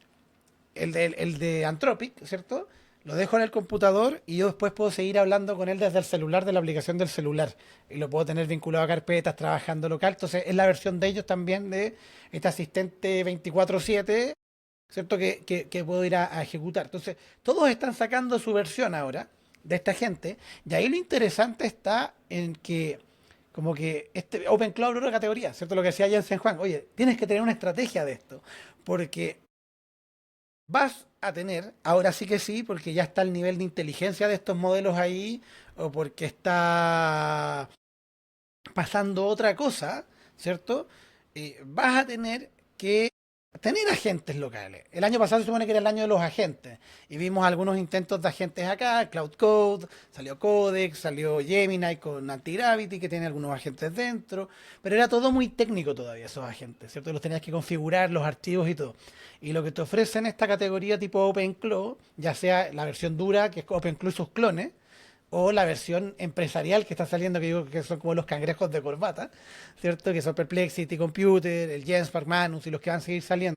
el de Anthropic, ¿cierto? Lo dejo en el computador y yo después puedo seguir hablando con él desde el celular, de la aplicación del celular. Y lo puedo tener vinculado a carpetas, trabajando local. Entonces es la versión de ellos también de este asistente 24/7, ¿cierto? Que puedo ir a ejecutar. Entonces todos están sacando su versión ahora de esta gente. Y ahí lo interesante está en que como que este Open Cloud es una categoría, ¿cierto? Lo que decía Jensen Juan, oye, tienes que tener una estrategia de esto, porque vas a tener, ahora sí que sí, porque ya está el nivel de inteligencia de estos modelos ahí, o porque está pasando otra cosa, ¿cierto? Vas a tener que tener agentes locales. El año pasado se supone que era el año de los agentes, y vimos algunos intentos de agentes acá, Cloud Code, salió Codex, salió Gemini con Antigravity, que tiene algunos agentes dentro, pero era todo muy técnico todavía esos agentes, ¿cierto? Los tenías que configurar, los archivos y todo. Y lo que te ofrecen esta categoría tipo OpenClaw, ya sea la versión dura, que es OpenClaw y sus clones, o la versión empresarial que está saliendo, que digo que son como los cangrejos de corbata, ¿cierto? Que son Perplexity Computer, el Genspark Manus y los que van a seguir saliendo.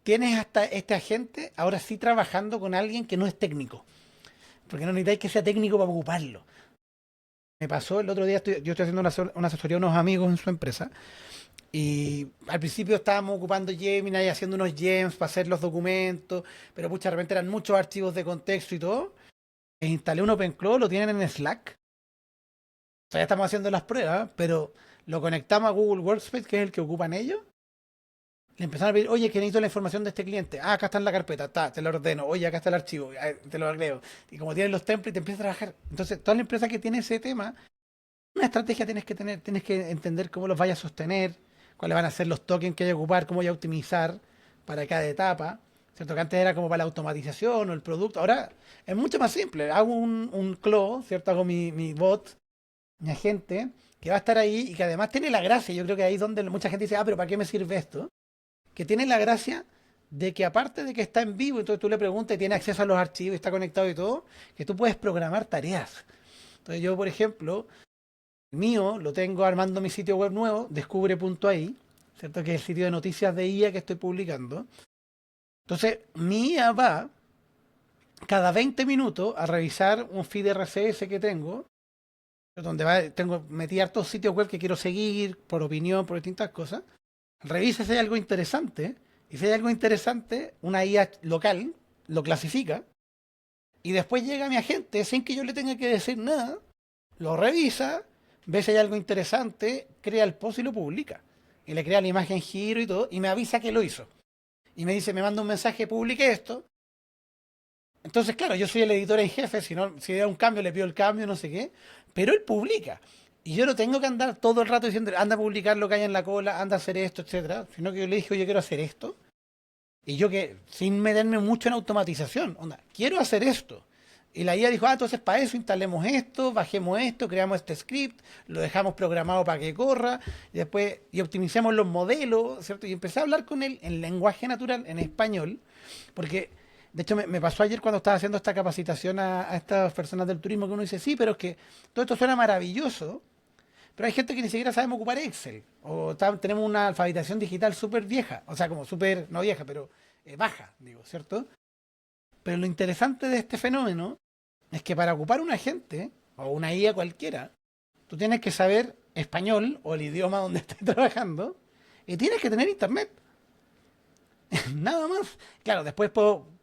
Tienes hasta este agente ahora sí trabajando con alguien que no es técnico, porque no necesitáis que sea técnico para ocuparlo. Me pasó el otro día, yo estoy haciendo una asesoría a unos amigos en su empresa, y al principio estábamos ocupando Gemini y haciendo unos gems para hacer los documentos, pero pucha, de repente eran muchos archivos de contexto y todo. Instalé un OpenClaw, lo tienen en Slack. O sea, ya estamos haciendo las pruebas, pero lo conectamos a Google Workspace, que es el que ocupan ellos. Le empezaron a pedir, oye, que necesito la información de este cliente. Ah, acá está en la carpeta, está, te lo ordeno. Oye, acá está el archivo, te lo agrego. Y como tienen los templates, te empieza a trabajar. Entonces, toda la empresa que tiene ese tema, una estrategia tienes que tener, tienes que entender cómo los vayas a sostener, cuáles van a ser los tokens que hay que ocupar, cómo hay a optimizar para cada etapa. ¿Cierto? Que antes era como para la automatización o el producto. Ahora es mucho más simple. Hago un claw, ¿cierto? Hago mi bot, mi agente, que va a estar ahí y que además tiene la gracia. Yo creo que ahí es donde mucha gente dice, ah, pero ¿para qué me sirve esto? Que tiene la gracia de que aparte de que está en vivo, entonces tú le preguntas y tiene acceso a los archivos, está conectado y todo, que tú puedes programar tareas. Entonces yo, por ejemplo, el mío lo tengo armando mi sitio web nuevo, descubre.ai, ¿cierto? Que es el sitio de noticias de IA que estoy publicando. Entonces, mi IA va cada 20 minutos a revisar un feed RCS que tengo, donde metí hartos sitios web que quiero seguir, por opinión, por distintas cosas. Revisa si hay algo interesante, y si hay algo interesante, una IA local lo clasifica, y después llega mi agente sin que yo le tenga que decir nada, lo revisa, ve si hay algo interesante, crea el post y lo publica. Y le crea la imagen giro y todo, y me avisa que lo hizo. Y me dice, me manda un mensaje, publique esto. Entonces, claro, yo soy el editor en jefe, si da un cambio, le pido el cambio, no sé qué, pero él publica. Y yo no tengo que andar todo el rato diciendo, anda a publicar lo que hay en la cola, anda a hacer esto, etcétera, sino que yo le dije, oye, quiero hacer esto. Y yo que, sin meterme mucho en automatización, onda, quiero hacer esto. Y la IA dijo, ah, entonces para eso instalemos esto, bajemos esto, creamos este script, lo dejamos programado para que corra, y después, y optimicemos los modelos, ¿cierto? Y empecé a hablar con él en lenguaje natural, en español, porque de hecho me pasó ayer cuando estaba haciendo esta capacitación a estas personas del turismo, que uno dice, sí, pero es que todo esto suena maravilloso, pero hay gente que ni siquiera sabemos ocupar Excel, o tenemos una alfabetización digital súper vieja, o sea, como súper, no vieja, pero baja, digo, ¿cierto? Pero lo interesante de este fenómeno es que para ocupar un agente o una IA cualquiera, tú tienes que saber español o el idioma donde estés trabajando y tienes que tener internet. Nada más. Claro, después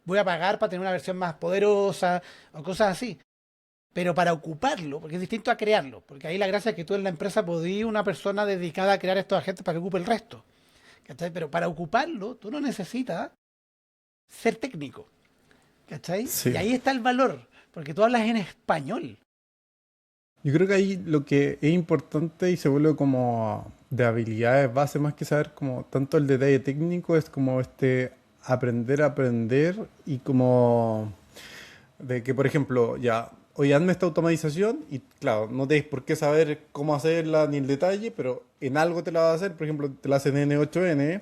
voy a pagar para tener una versión más poderosa o cosas así. Pero para ocuparlo, porque es distinto a crearlo, porque ahí la gracia es que tú en la empresa podías una persona dedicada a crear estos agentes para que ocupe el resto. ¿Cachai? Pero para ocuparlo, tú no necesitas ser técnico. ¿Cachai? Y Sí. ahí está el valor. porque tú hablas en español. Yo creo que ahí lo que es importante y se vuelve como de habilidades base más que saber como tanto el detalle técnico es como aprender a aprender y como de que por ejemplo ya oye hazme esta automatización y claro no tenéis por qué saber cómo hacerla ni el detalle pero en algo te la va a hacer por ejemplo te la hacen en N8N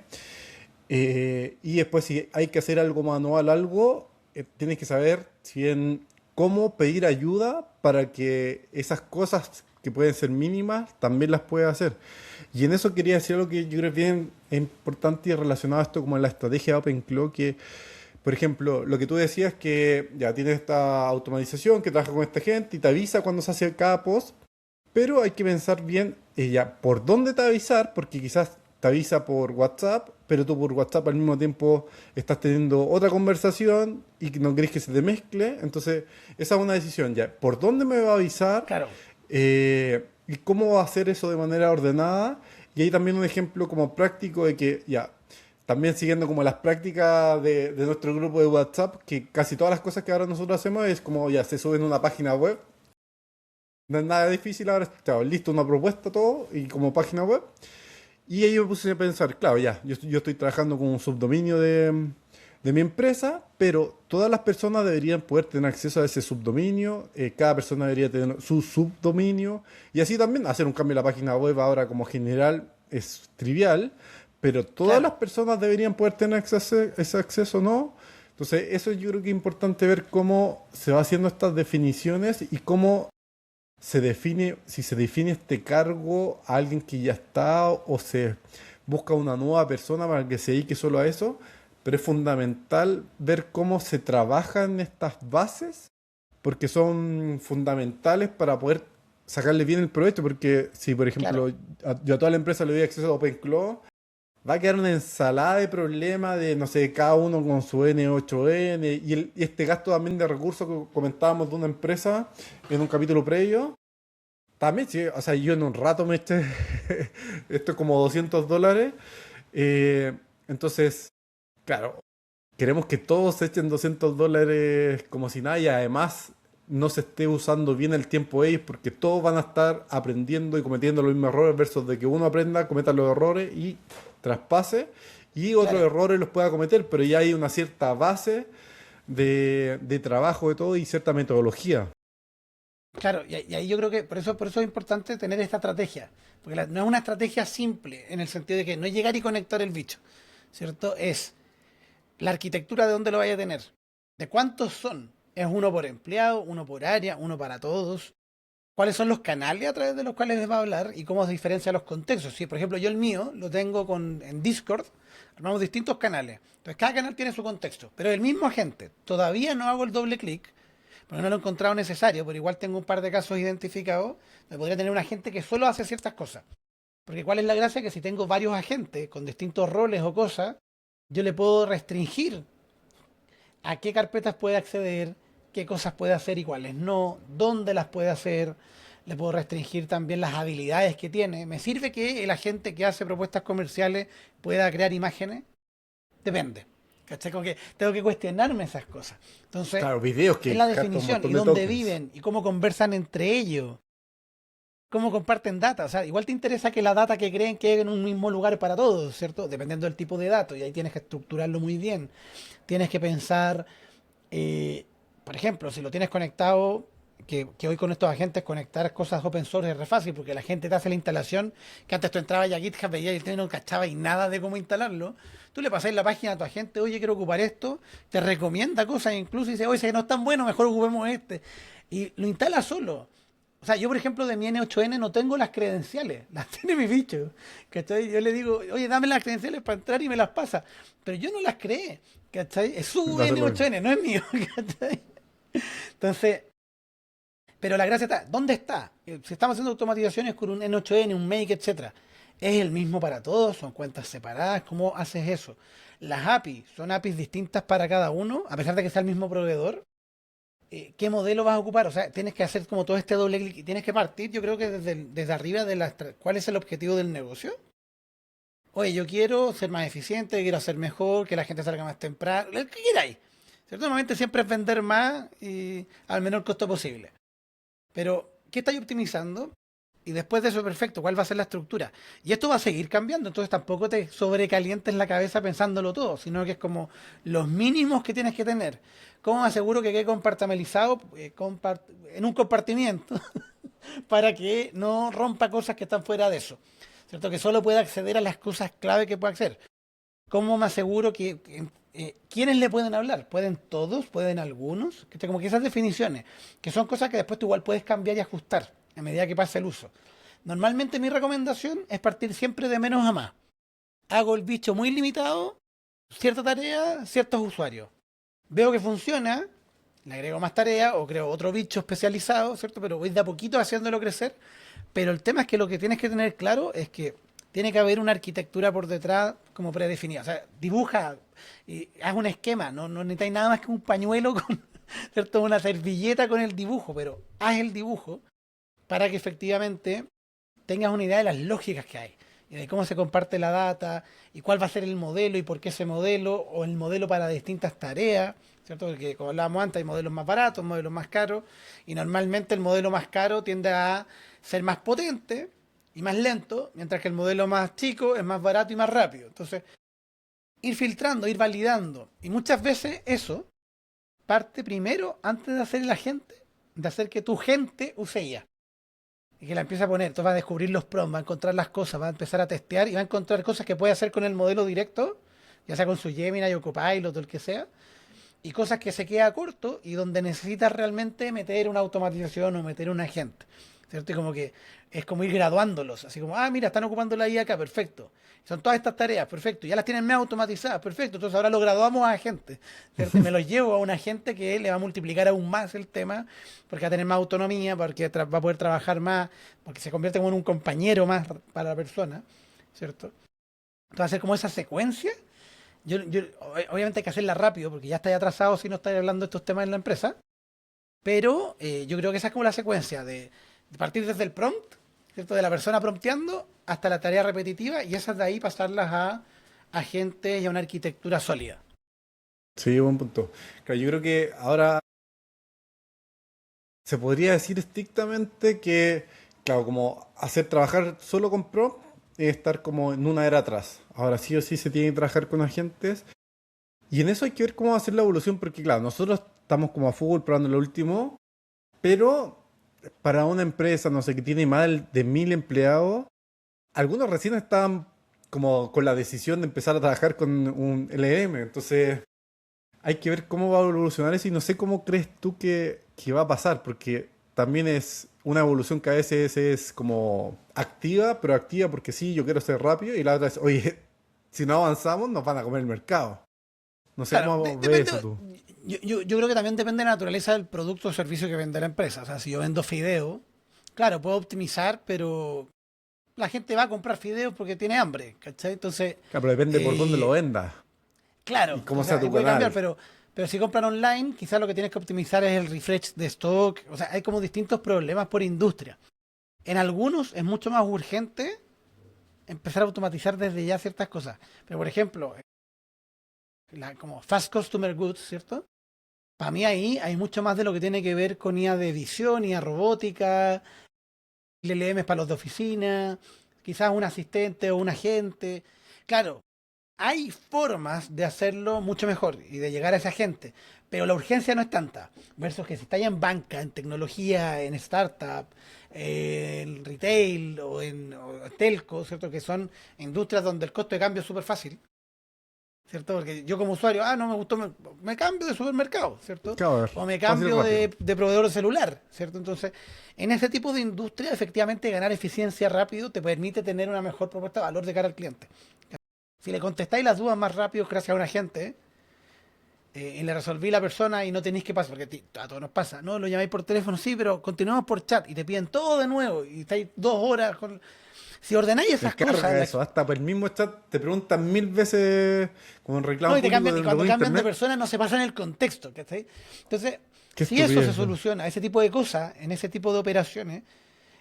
y después si hay que hacer algo manual, algo, tienes que saber si bien cómo pedir ayuda para que esas cosas que pueden ser mínimas también las puedas hacer. Y en eso quería decir algo que yo creo que es bien importante y relacionado a esto como en la estrategia de OpenClaw, que por ejemplo, lo que tú decías que ya tienes esta automatización que trabaja con esta gente y te avisa cuando se hace cada post, pero hay que pensar bien ya por dónde te va a avisar, porque quizás te avisa por WhatsApp, pero tú por WhatsApp al mismo tiempo estás teniendo otra conversación y no querés que se te mezcle. Entonces, esa es una decisión ya. ¿Por dónde me va a avisar? Claro, ¿Y cómo va a hacer eso de manera ordenada? Y hay también un ejemplo como práctico de que ya, también siguiendo como las prácticas de nuestro grupo de WhatsApp, que casi todas las cosas que ahora nosotros hacemos es como ya se suben a una página web. No es nada difícil, ahora está listo una propuesta, todo, y como página web. Y ahí me puse a pensar, claro, ya, yo estoy trabajando con un subdominio de mi empresa, pero todas las personas deberían poder tener acceso a ese subdominio, cada persona debería tener su subdominio, y así también hacer un cambio en la página web ahora como general es trivial, pero todas las claro. personas deberían poder tener ese acceso, ¿no? Entonces, eso yo creo que es importante ver cómo se va haciendo estas definiciones y cómo se define, si se define este cargo a alguien que ya está o se busca una nueva persona para que se dedique solo a eso, pero es fundamental ver cómo se trabajan estas bases porque son fundamentales para poder sacarle bien el provecho, porque si por ejemplo Claro, yo a toda la empresa le doy acceso a OpenClaw, va a quedar una ensalada de problemas de, no sé, cada uno con su N8N y este gasto también de recursos que comentábamos de una empresa en un capítulo previo. También, sí, o sea, yo en un rato me eché esto es como $200. Entonces, claro, queremos que todos se echen $200 como si nada y además no se esté usando bien el tiempo de ellos porque todos van a estar aprendiendo y cometiendo los mismos errores versus de que uno aprenda, cometa los errores y traspase y otros claro. errores los pueda cometer, pero ya hay una cierta base de trabajo de todo y cierta metodología. Claro, y ahí yo creo que por eso es importante tener esta estrategia, porque no es una estrategia simple en el sentido de que no es llegar y conectar el bicho, ¿cierto? Es la arquitectura de dónde lo vaya a tener, de cuántos son, es uno por empleado, uno por área, uno para todos, cuáles son los canales a través de los cuales les va a hablar y cómo se diferencia los contextos. Si, por ejemplo, yo el mío lo tengo en Discord, armamos distintos canales, entonces cada canal tiene su contexto, pero el mismo agente, todavía no hago el doble clic porque no lo he encontrado necesario, pero igual tengo un par de casos identificados, me podría tener un agente que solo hace ciertas cosas. Porque cuál es la gracia que si tengo varios agentes con distintos roles o cosas, yo le puedo restringir a qué carpetas puede acceder, qué cosas puede hacer y cuáles no, dónde las puede hacer. Le puedo restringir también las habilidades que tiene. ¿Me sirve que el agente que hace propuestas comerciales pueda crear imágenes? Depende. ¿Cachai? Como que tengo que cuestionarme esas cosas. Entonces, Claro, videos es que la gastan un definición y montón de dónde tokens. viven y cómo conversan entre ellos, cómo comparten data. O sea, igual te interesa que la data que creen quede en un mismo lugar para todos, ¿cierto? Dependiendo del tipo de dato y ahí tienes que estructurarlo muy bien. Tienes que pensar, eh, por ejemplo, si lo tienes conectado, que hoy con estos agentes conectar cosas open source es re fácil porque la gente te hace la instalación, que antes tú entrabas ya a GitHub, veías y no cachabas y nada de cómo instalarlo. Tú le pasás la página a tu agente, oye, quiero ocupar esto, te recomienda cosas, incluso dice, oye, si no es tan bueno, mejor ocupemos este. Y lo instala solo. O sea, yo, por ejemplo, de mi N8N no tengo las credenciales, las tiene mi bicho. ¿Cachai? Yo le digo, oye, dame las credenciales para entrar y me las pasa. Pero yo no las creé, ¿cachai? Es su Va a ser lo mismo. N8N, no es mío, ¿cachai? Entonces, pero la gracia está, ¿dónde está? Si estamos haciendo automatizaciones con un N8N, un Make, etcétera, ¿es el mismo para todos? ¿Son cuentas separadas? ¿Cómo haces eso? Las APIs, ¿son APIs distintas para cada uno? A pesar de que sea el mismo proveedor. ¿Qué modelo vas a ocupar? O sea, tienes que hacer como todo este doble clic y tienes que partir, yo creo que desde arriba de cuál es el objetivo del negocio. Oye, yo quiero ser más eficiente, quiero hacer mejor, que la gente salga más temprano, lo que queráis. ¿cierto? Normalmente siempre es vender más y al menor costo posible. Pero, ¿qué estáis optimizando? Y después de eso, perfecto, ¿cuál va a ser la estructura? Y esto va a seguir cambiando, entonces tampoco te sobrecalientes la cabeza pensándolo todo, sino que es como los mínimos que tienes que tener. ¿Cómo me aseguro que quede compartimentalizado en un compartimiento para que no rompa cosas que están fuera de eso? ¿Cierto? Que solo pueda acceder a las cosas clave que pueda acceder. ¿Cómo me aseguro quiénes le pueden hablar? ¿Pueden todos? ¿Pueden algunos? Que como que esas definiciones, que son cosas que después tú igual puedes cambiar y ajustar a medida que pase el uso. Normalmente mi recomendación es partir siempre de menos a más. Hago el bicho muy limitado, cierta tarea, ciertos usuarios. Veo que funciona, le agrego más tarea o creo otro bicho especializado, ¿cierto? Pero voy de a poquito haciéndolo crecer. Pero el tema es que lo que tienes que tener claro es que tiene que haber una arquitectura por detrás como predefinida. O sea, dibuja y haz un esquema. No necesitáis nada más que un pañuelo con, ¿cierto? Una servilleta con el dibujo, pero haz el dibujo para que efectivamente tengas una idea de las lógicas que hay y de cómo se comparte la data y cuál va a ser el modelo y por qué ese modelo o el modelo para distintas tareas, ¿cierto? Porque como hablábamos antes, hay modelos más baratos, modelos más caros y normalmente el modelo más caro tiende a ser más potente y más lento, mientras que el modelo más chico es más barato y más rápido. Entonces, ir filtrando, ir validando y muchas veces eso parte primero antes de hacer la gente, de hacer que tu gente use IA y que la empieza a poner. Entonces va a descubrir los prompts, va a encontrar las cosas, va a empezar a testear y va a encontrar cosas que puede hacer con el modelo directo, ya sea con su Gemini o Copilot o el que sea, y cosas que se queda corto y donde necesitas realmente meter una automatización o meter un agente. ¿Cierto? Y como que es como ir graduándolos, así como, mira, están ocupando la IA acá, perfecto. Son todas estas tareas, perfecto. Ya las tienen medio automatizadas, perfecto. Entonces ahora lo graduamos a agentes, ¿cierto? Y me los llevo a un agente que le va a multiplicar aún más el tema, porque va a tener más autonomía, porque va a poder trabajar más, porque se convierte como en un compañero más para la persona, ¿cierto? Entonces va a ser como esa secuencia. Obviamente hay que hacerla rápido, porque ya estáis atrasados si no estáis hablando de estos temas en la empresa. Pero yo creo que esa es como la secuencia de partir desde el prompt, ¿cierto? De la persona prompteando hasta la tarea repetitiva y esas de ahí pasarlas a agentes y a una arquitectura sólida. Sí, buen punto. Claro, yo creo que ahora se podría decir estrictamente que, claro, como hacer trabajar solo con Pro es estar como en una era atrás. Ahora sí o sí se tiene que trabajar con agentes. Y en eso hay que ver cómo va a ser la evolución, porque claro, nosotros estamos como a full probando lo último, pero para una empresa, no sé, que tiene más de 1000 empleados, algunos recién están como con la decisión de empezar a trabajar con un LLM. Entonces hay que ver cómo va a evolucionar eso y no sé cómo crees tú que va a pasar, porque también es una evolución que a veces es como activa, pero activa porque sí, yo quiero ser rápido, y la otra es, oye, si no avanzamos nos van a comer el mercado. No sé Claro, cómo ves depende. eso tú. Yo creo que también depende de la naturaleza del producto o servicio que vende la empresa. O sea, si yo vendo fideo, claro, puedo optimizar, pero la gente va a comprar fideos porque tiene hambre, ¿cachai? Entonces, Claro, pero depende por dónde lo eh, vendas y claro, cómo o sea sea, tu puede cambiar, canal. pero si compran online, quizás lo que tienes que optimizar es el refresh de stock. O sea, hay como distintos problemas por industria. En algunos es mucho más urgente empezar a automatizar desde ya ciertas cosas. Pero, por ejemplo, como Fast Customer Goods, ¿cierto? Para mí ahí hay mucho más de lo que tiene que ver con IA de visión, IA robótica, LLMs para los de oficina, quizás un asistente o un agente. Claro, hay formas de hacerlo mucho mejor y de llegar a esa gente, pero la urgencia no es tanta. Versus que si estáis en banca, en tecnología, en startup, en retail o telco, ¿cierto? Que son industrias donde el costo de cambio es súper fácil, ¿cierto? Porque yo como usuario, no me gustó, me cambio de supermercado, ¿cierto? Claro, a ver, O me fácil y cambio rápido. de proveedor de celular, ¿cierto? Entonces, en ese tipo de industria, efectivamente, ganar eficiencia rápido te permite tener una mejor propuesta de valor de cara al cliente. Si le contestáis las dudas más rápido gracias a un agente, y le resolví la persona y no tenéis que pasar, porque a todos nos pasa, ¿no? Lo llamáis por teléfono, sí, pero continuamos por chat y te piden todo de nuevo y estáis 2 horas con... Si ordenáis Me esas cosas, carga eso, hasta por el mismo chat te preguntan 1000 veces como un no, reclamo público y de cuando un cambian de internet. persona no se pasa en el contexto, ¿cachai? Entonces, Qué si eso se estupidez eso. soluciona, ese tipo de cosas, en ese tipo de operaciones,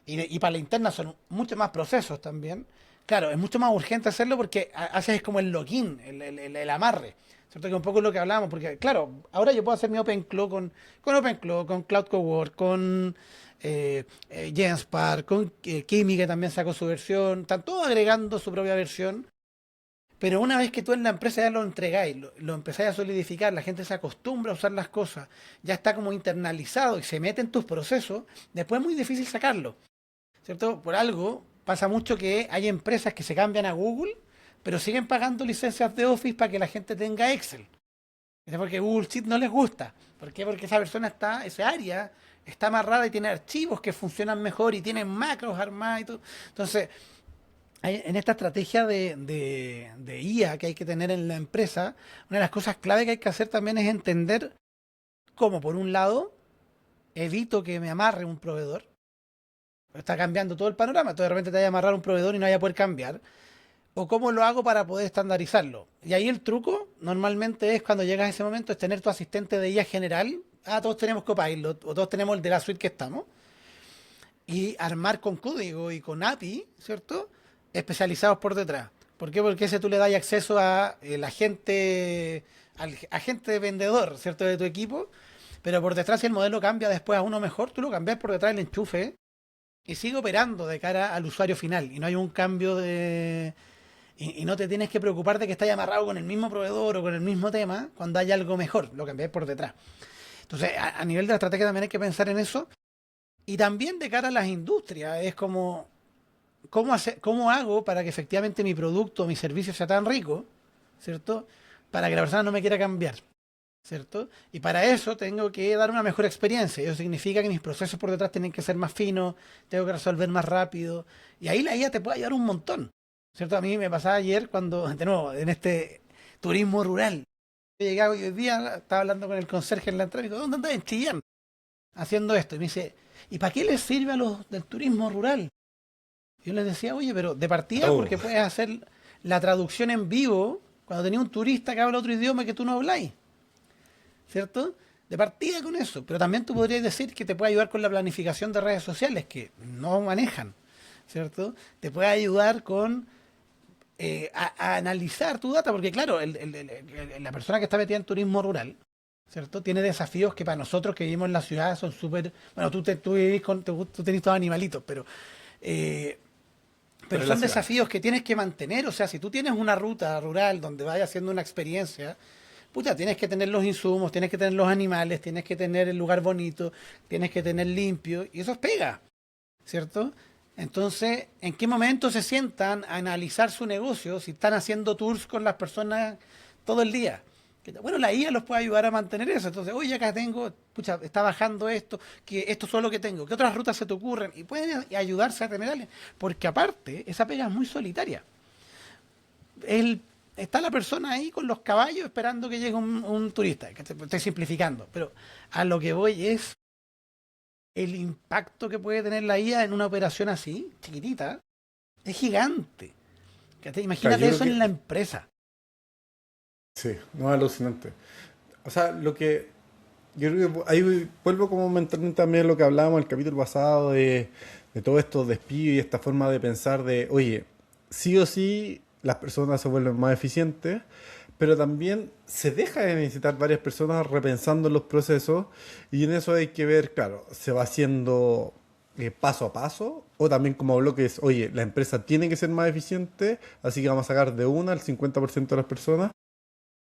y para la interna son muchos más procesos también, Claro, es mucho más urgente hacerlo porque haces como el login, el amarre. ¿Cierto? Que un poco es lo que hablábamos, porque claro, ahora yo puedo hacer mi OpenClaw con OpenClaw, con Cloud Cowork, con Genspark, con Kimi, que también sacó su versión. Están todos agregando su propia versión. Pero una vez que tú en la empresa ya lo entregáis, lo empezáis a solidificar, la gente se acostumbra a usar las cosas, ya está como internalizado y se mete en tus procesos, después es muy difícil sacarlo. ¿Cierto? Por algo pasa mucho que hay empresas que se cambian a Google, pero siguen pagando licencias de Office para que la gente tenga Excel. Es porque Google Sheet no les gusta. ¿Por qué? Porque esa persona está, esa área está amarrada y tiene archivos que funcionan mejor y tienen macros armadas y todo. Entonces, en esta estrategia de IA que hay que tener en la empresa, una de las cosas clave que hay que hacer también es entender cómo, por un lado, evito que me amarre un proveedor. Está cambiando todo el panorama. Tú de repente te vas a amarrar un proveedor y no vaya a poder cambiar. O cómo lo hago para poder estandarizarlo. Y ahí el truco normalmente es cuando llegas a ese momento es tener tu asistente de IA general. Ah, todos tenemos Copilot o todos tenemos el de la suite que estamos. Y armar con código y con API, ¿cierto? Especializados por detrás. ¿Por qué? Porque ese tú le das acceso a el agente, al agente vendedor, ¿cierto? De tu equipo. Pero por detrás, si el modelo cambia después a uno mejor, tú lo cambias por detrás del enchufe y sigue operando de cara al usuario final. Y no hay un cambio de, y no te tienes que preocupar de que estés amarrado con el mismo proveedor o con el mismo tema cuando hay algo mejor, lo cambiáis por detrás. Entonces, a nivel de la estrategia también hay que pensar en eso. Y también de cara a las industrias, es como, ¿cómo hago para que efectivamente mi producto o mi servicio sea tan rico, ¿cierto? Para que la persona no me quiera cambiar, ¿cierto? Y para eso tengo que dar una mejor experiencia. Eso significa que mis procesos por detrás tienen que ser más finos, tengo que resolver más rápido. Y ahí la IA te puede ayudar un montón. ¿Cierto? A mí me pasaba ayer cuando, de nuevo, en este turismo rural, yo llegué hoy día, estaba hablando con el conserje en la entrada y me dijo, ¿dónde andas? En Chillán, haciendo esto. Y me dice, ¿y para qué les sirve a los del turismo rural? Y yo les decía, oye, pero de partida Oh, porque puedes hacer la traducción en vivo cuando tenía un turista que habla otro idioma que tú no habláis, ¿cierto? De partida con eso. Pero también tú podrías decir que te puede ayudar con la planificación de redes sociales que no manejan, ¿cierto? Te puede ayudar con a analizar tu data, porque claro, la persona que está metida en turismo rural, ¿cierto? Tiene desafíos que para nosotros que vivimos en la ciudad son súper... Bueno, tú vivís con, tú tenés todos animalitos, eh, pero pero en la son ciudad. desafíos que tienes que mantener. O sea, si tú tienes una ruta rural donde vayas haciendo una experiencia, puta, tienes que tener los insumos, tienes que tener los animales, tienes que tener el lugar bonito, tienes que tener limpio, y eso es pega. ¿Cierto? Entonces, ¿en qué momento se sientan a analizar su negocio si están haciendo tours con las personas todo el día? Bueno, la IA los puede ayudar a mantener eso. Entonces, oye, acá tengo, pucha, está bajando esto, que esto es lo que tengo, ¿qué otras rutas se te ocurren? Y pueden ayudarse a tener alguien. Porque aparte, esa pega es muy solitaria. El, está la persona ahí con los caballos esperando que llegue un turista. Que estoy simplificando, pero a lo que voy es el impacto que puede tener la IA en una operación así, chiquitita, es gigante. Claro, Imagínate yo creo eso en la que empresa. sí, no es alucinante. O sea, lo que yo creo que ahí vuelvo como mentalmente también lo que hablábamos en el capítulo pasado de todo esto despido y esta forma de pensar de, oye, sí o sí las personas se vuelven más eficientes, pero también se deja de necesitar varias personas repensando los procesos y en eso hay que ver, claro, se va haciendo paso a paso o también como bloques, oye, la empresa tiene que ser más eficiente, así que vamos a sacar de una al 50% de las personas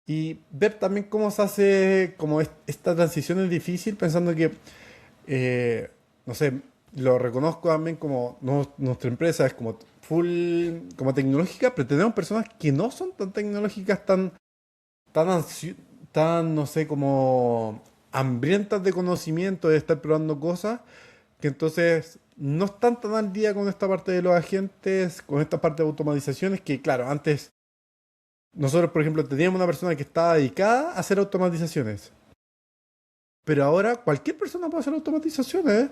y ver también cómo se hace, como esta transición es difícil, pensando que, no sé, lo reconozco también como nuestra empresa es como full, como tecnológica, pero tenemos personas que no son tan tecnológicas, tan, tan, no sé, como hambrientas de conocimiento, de estar probando cosas, que entonces no están tan al día con esta parte de los agentes, con esta parte de automatizaciones, que claro, antes nosotros, por ejemplo, teníamos una persona que estaba dedicada a hacer automatizaciones. Pero ahora cualquier persona puede hacer automatizaciones, ¿eh?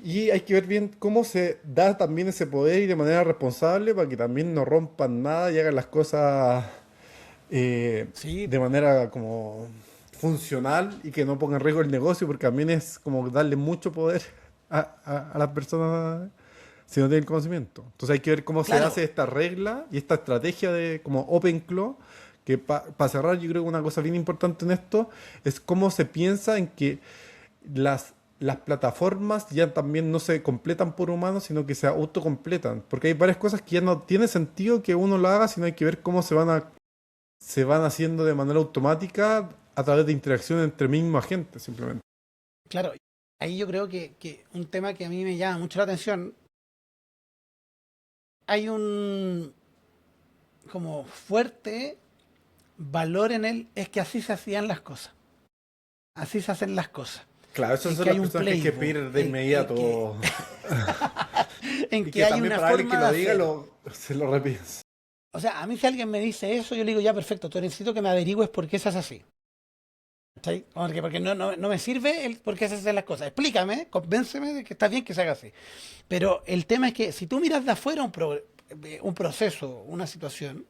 Y hay que ver bien cómo se da también ese poder y de manera responsable para que también no rompan nada y hagan las cosas Sí, de manera como funcional y que no pongan en riesgo el negocio, porque también es como darle mucho poder a las personas si no tiene el conocimiento. Entonces hay que ver cómo se Claro, hace esta regla y esta estrategia de como OpenClaw, que para cerrar yo creo que una cosa bien importante en esto es cómo se piensa en que las plataformas ya también no se completan por humanos, sino que se autocompletan. Porque hay varias cosas que ya no tiene sentido que uno lo haga, sino hay que ver cómo se van haciendo de manera automática a través de interacción entre mismos agentes, simplemente. claro. Ahí yo creo que un tema que a mí me llama mucho la atención, hay un como fuerte valor en él, es que así se hacían las cosas. Así se hacen las cosas. Claro, esas En son que las hay un personas que hay que playbook, pedir de inmediato. en Y que que hay también una para alguien que forma de lo diga, hacer. se lo repites. O sea, a mí si alguien me dice eso, yo le digo, ya, perfecto, tú necesito que me averigües por qué esas así. ¿Cachai? Porque no me sirve el por qué se hacen las cosas. Explícame, convénceme de que está bien que se haga así. Pero el tema es que si tú miras de afuera un proceso, una situación,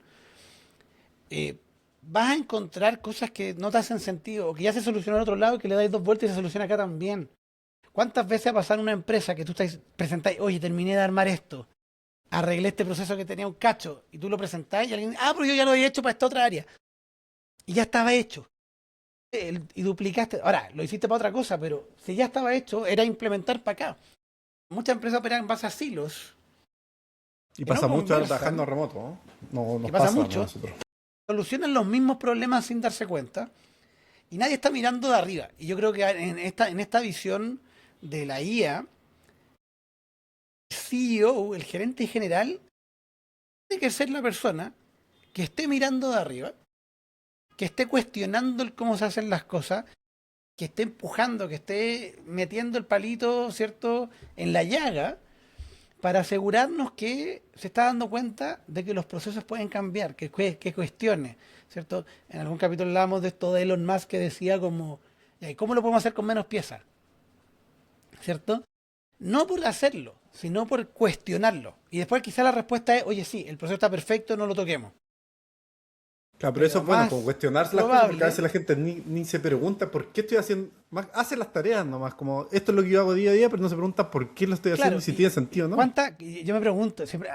eh, vas a encontrar cosas que no te hacen sentido o que ya se solucionó en otro lado y que le dais dos vueltas y se soluciona acá también. ¿Cuántas veces ha pasado en una empresa que tú estás presentáis, oye, terminé de armar esto, arreglé este proceso que tenía un cacho, y tú lo presentás y alguien, pero yo ya lo había hecho para esta otra área, y ya estaba hecho, y duplicaste, ahora, lo hiciste para otra cosa, pero si ya estaba hecho, era implementar para acá. Muchas empresas operan en base a silos, Y que no pasa mucho ahora trabajando conversan, remoto, ¿no? No nos que pasa pasa a mucho, nosotros. solucionan los mismos problemas sin darse cuenta, y nadie está mirando de arriba. Y yo creo que en esta visión de la IA, el CEO, el gerente general, tiene que ser la persona que esté mirando de arriba, que esté cuestionando el cómo se hacen las cosas, que esté empujando, que esté metiendo el palito, ¿cierto?, en la llaga, para asegurarnos que se está dando cuenta de que los procesos pueden cambiar, que cuestione, ¿cierto? En algún capítulo hablábamos de esto de Elon Musk que decía como, ¿cómo lo podemos hacer con menos piezas? ¿Cierto? No por hacerlo, sino por cuestionarlo. Y después quizá la respuesta es, oye, sí, el proceso está perfecto, no lo toquemos. Claro, pero Pero eso lo es bueno, como más cuestionarse las cosas, porque a veces probable. la gente ni se pregunta por qué estoy haciendo, más hace las tareas nomás, como esto es lo que yo hago día a día, pero no se pregunta por qué lo estoy haciendo y Claro, si tiene sentido o no. yo me pregunto, siempre,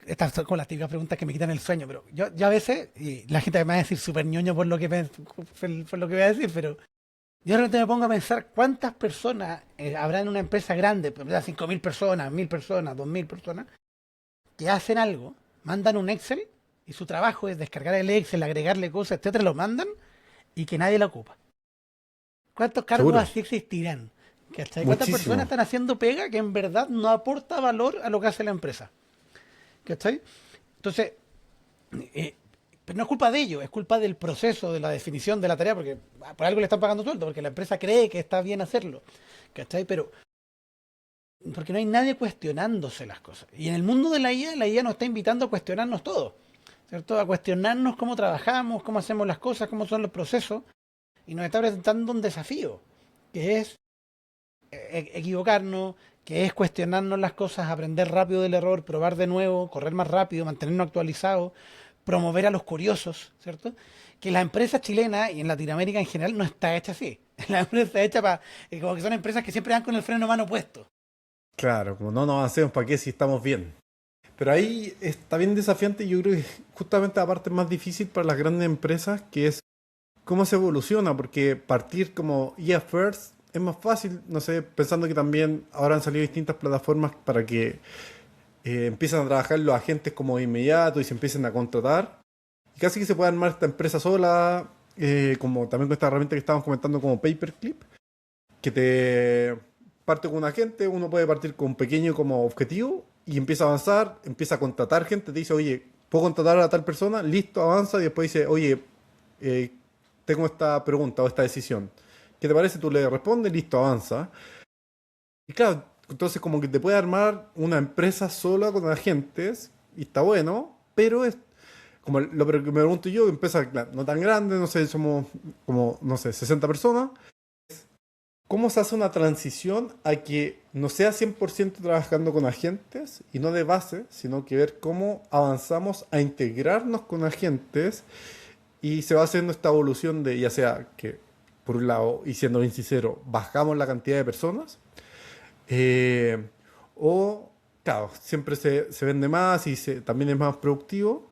estas son como las típicas preguntas que me quitan el sueño, pero yo a veces, y la gente me va a decir súper ñoño por lo que por lo que voy a decir, pero yo realmente me pongo a pensar cuántas personas habrá en una empresa grande, 5.000 personas, 1.000 personas, 2.000 personas, que hacen algo, mandan un Excel y su trabajo es descargar el Excel, agregarle cosas, etcétera, lo mandan y que nadie lo ocupa. ¿Cuántos cargos Seguro, así existirán? ¿Cachai? ¿Cuántas personas muchísimo. están haciendo pega que en verdad no aporta valor a lo que hace la empresa? ¿Cachai? Entonces, eh, pero no es culpa de ellos, es culpa del proceso, de la definición de la tarea, porque por algo le están pagando sueldo, porque la empresa cree que está bien hacerlo. ¿Cachai? Pero porque no hay nadie cuestionándose las cosas. Y en el mundo de la IA nos está invitando a cuestionarnos todo, ¿cierto? A cuestionarnos cómo trabajamos, cómo hacemos las cosas, cómo son los procesos, y nos está presentando un desafío, que es equivocarnos, que es cuestionarnos las cosas, aprender rápido del error, probar de nuevo, correr más rápido, mantenernos actualizados, promover a los curiosos, ¿cierto? Que la empresa chilena y en Latinoamérica en general no está hecha así. La empresa está hecha para, como que son empresas que siempre van con el freno a mano puesto. Claro, como no nos avancemos para qué si estamos bien. Pero ahí está bien desafiante y yo creo que justamente la parte más difícil para las grandes empresas, que es cómo se evoluciona, porque partir como IA First es más fácil, no sé, pensando que también ahora han salido distintas plataformas para que empiezan a trabajar los agentes como de inmediato y se empiecen a contratar. Y casi que se puede armar esta empresa sola, como también con esta herramienta que estábamos comentando como Paperclip, que te parte con un agente, uno puede partir con un pequeño como objetivo y empieza a avanzar, empieza a contratar gente, te dice, oye, puedo contratar a tal persona, listo, avanza y después dice, oye, eh, tengo esta pregunta o esta decisión. ¿Qué te parece? Tú le respondes, listo, avanza. Y claro, entonces como que te puede armar una empresa sola con agentes y está bueno, pero es como lo que me pregunto yo, empresa claro, no tan grande, no sé, somos como, no sé, 60 personas. ¿Cómo se hace una transición a que no sea 100% trabajando con agentes y no de base, sino que ver cómo avanzamos a integrarnos con agentes y se va haciendo esta evolución de ya sea que, por un lado, y siendo bien sincero, bajamos la cantidad de personas eh, o claro, siempre se vende más y también es más productivo,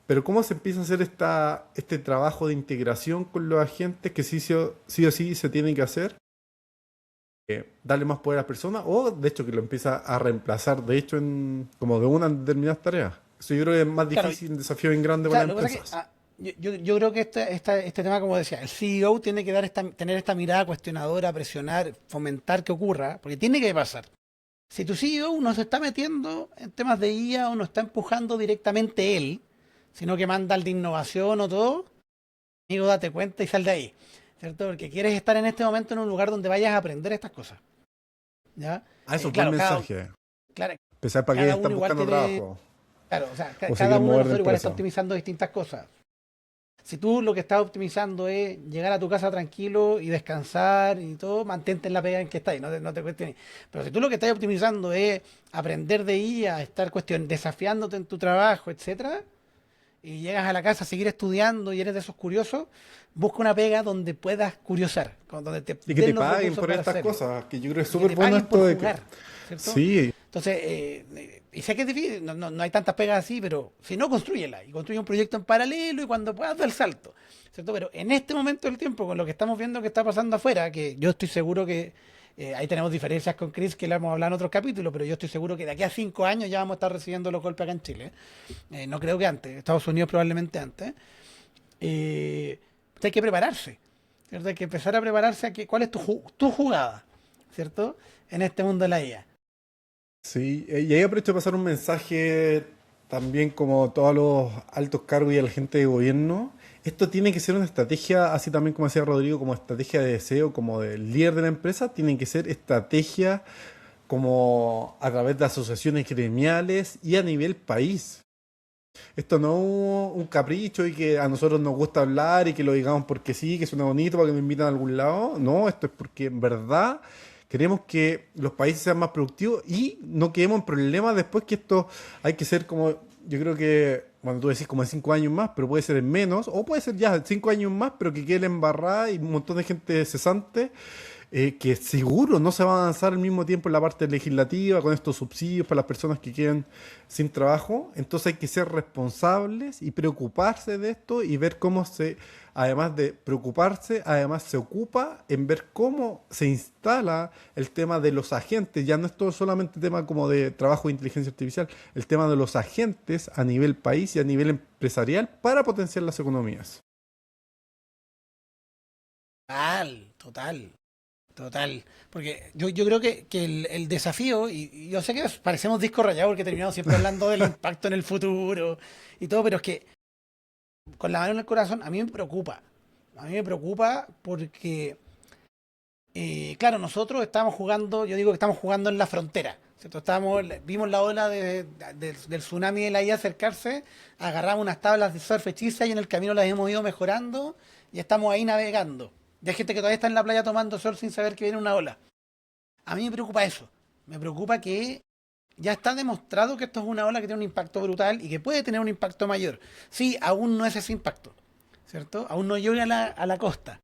pero ¿cómo se empieza a hacer este trabajo de integración con los agentes que sí o sí se tiene que hacer? Darle más poder a las personas o de hecho que lo empieza a reemplazar de hecho como de una determinada tarea. Eso yo creo que es más Claro, difícil, un desafío bien grande para claro, las lo que pasa es que empresas. yo creo que este tema, como decía, el CEO tiene que tener esta mirada cuestionadora, presionar, fomentar que ocurra, porque tiene que pasar. Si tu CEO no se está metiendo en temas de IA o no está empujando directamente él, sino que manda al de innovación o todo, amigo, date cuenta y sal de ahí, ¿cierto? Porque quieres estar en este momento en un lugar donde vayas a aprender estas cosas, ¿ya? Eso es buen Claro, mensaje. claro, Pensar para qué cada uno están igual buscando tiene, trabajo claro, o sea, o se cada quieren uno de mover de nosotros igual está empresa. optimizando distintas cosas. Si tú lo que estás optimizando es llegar a tu casa tranquilo y descansar y todo, mantente en la pega en que estás, no te cuestiones. Pero si tú lo que estás optimizando es aprender de IA, estar desafiándote en tu trabajo, etcétera, y llegas a la casa a seguir estudiando y eres de esos curiosos, busca una pega donde puedas curiosar, donde te Y que te den los paguen recursos por para estas hacerlo cosas, que yo creo que es y que súper te bueno paguen por esto de que... jugar, ¿cierto? Sí, Entonces, y sé que es difícil, no hay tantas pegas así, pero si no, construyela y construye un proyecto en paralelo y cuando puedas dar el salto, ¿cierto? Pero en este momento del tiempo, con lo que estamos viendo que está pasando afuera, que yo estoy seguro que ahí tenemos diferencias con Chris, que le hemos hablado en otros capítulos, pero yo estoy seguro que de aquí a 5 años ya vamos a estar recibiendo los golpes acá en Chile. No creo que antes, Estados Unidos probablemente antes. Hay que prepararse, ¿cierto? Hay que empezar a prepararse a que, cuál es tu jugada, ¿cierto? En este mundo de la IA. sí. Y ahí aprovecho de pasar un mensaje también como todos los altos cargos y a la gente de gobierno. Esto tiene que ser una estrategia, así también como decía Rodrigo, como estrategia de deseo, como del líder de la empresa, tienen que ser estrategia como a través de asociaciones gremiales y a nivel país. Esto no es un capricho y que a nosotros nos gusta hablar y que lo digamos porque sí, que suena bonito para que nos invitan a algún lado. No, esto es porque en verdad queremos que los países sean más productivos y no quedemos en problemas después que esto hay que ser como, yo creo que, bueno, tú decís como en 5 años más, pero puede ser en menos, o puede ser ya 5 años más, pero que quede la embarrada y un montón de gente cesante que seguro no se va a avanzar al mismo tiempo en la parte legislativa con estos subsidios para las personas que queden sin trabajo. Entonces hay que ser responsables y preocuparse de esto y ver cómo además de preocuparse, además se ocupa en ver cómo se instala el tema de los agentes. Ya no es todo solamente tema como de trabajo de inteligencia artificial, el tema de los agentes a nivel país y a nivel empresarial para potenciar las economías. Total. Total, porque yo creo que el desafío, y yo sé que parecemos disco rayado porque terminamos siempre hablando del impacto en el futuro y todo, pero es que con la mano en el corazón a mí me preocupa. A mí me preocupa porque, claro, nosotros estamos jugando, yo digo que estamos jugando en la frontera, ¿cierto? Vimos la ola del tsunami de la IA acercarse, agarramos unas tablas de surf hechizas y en el camino las hemos ido mejorando y estamos ahí navegando. Y hay gente que todavía está en la playa tomando sol sin saber que viene una ola. A mí me preocupa eso. Me preocupa que ya está demostrado que esto es una ola que tiene un impacto brutal y que puede tener un impacto mayor. Sí, aún no es ese impacto, ¿cierto? Aún no llega a la costa.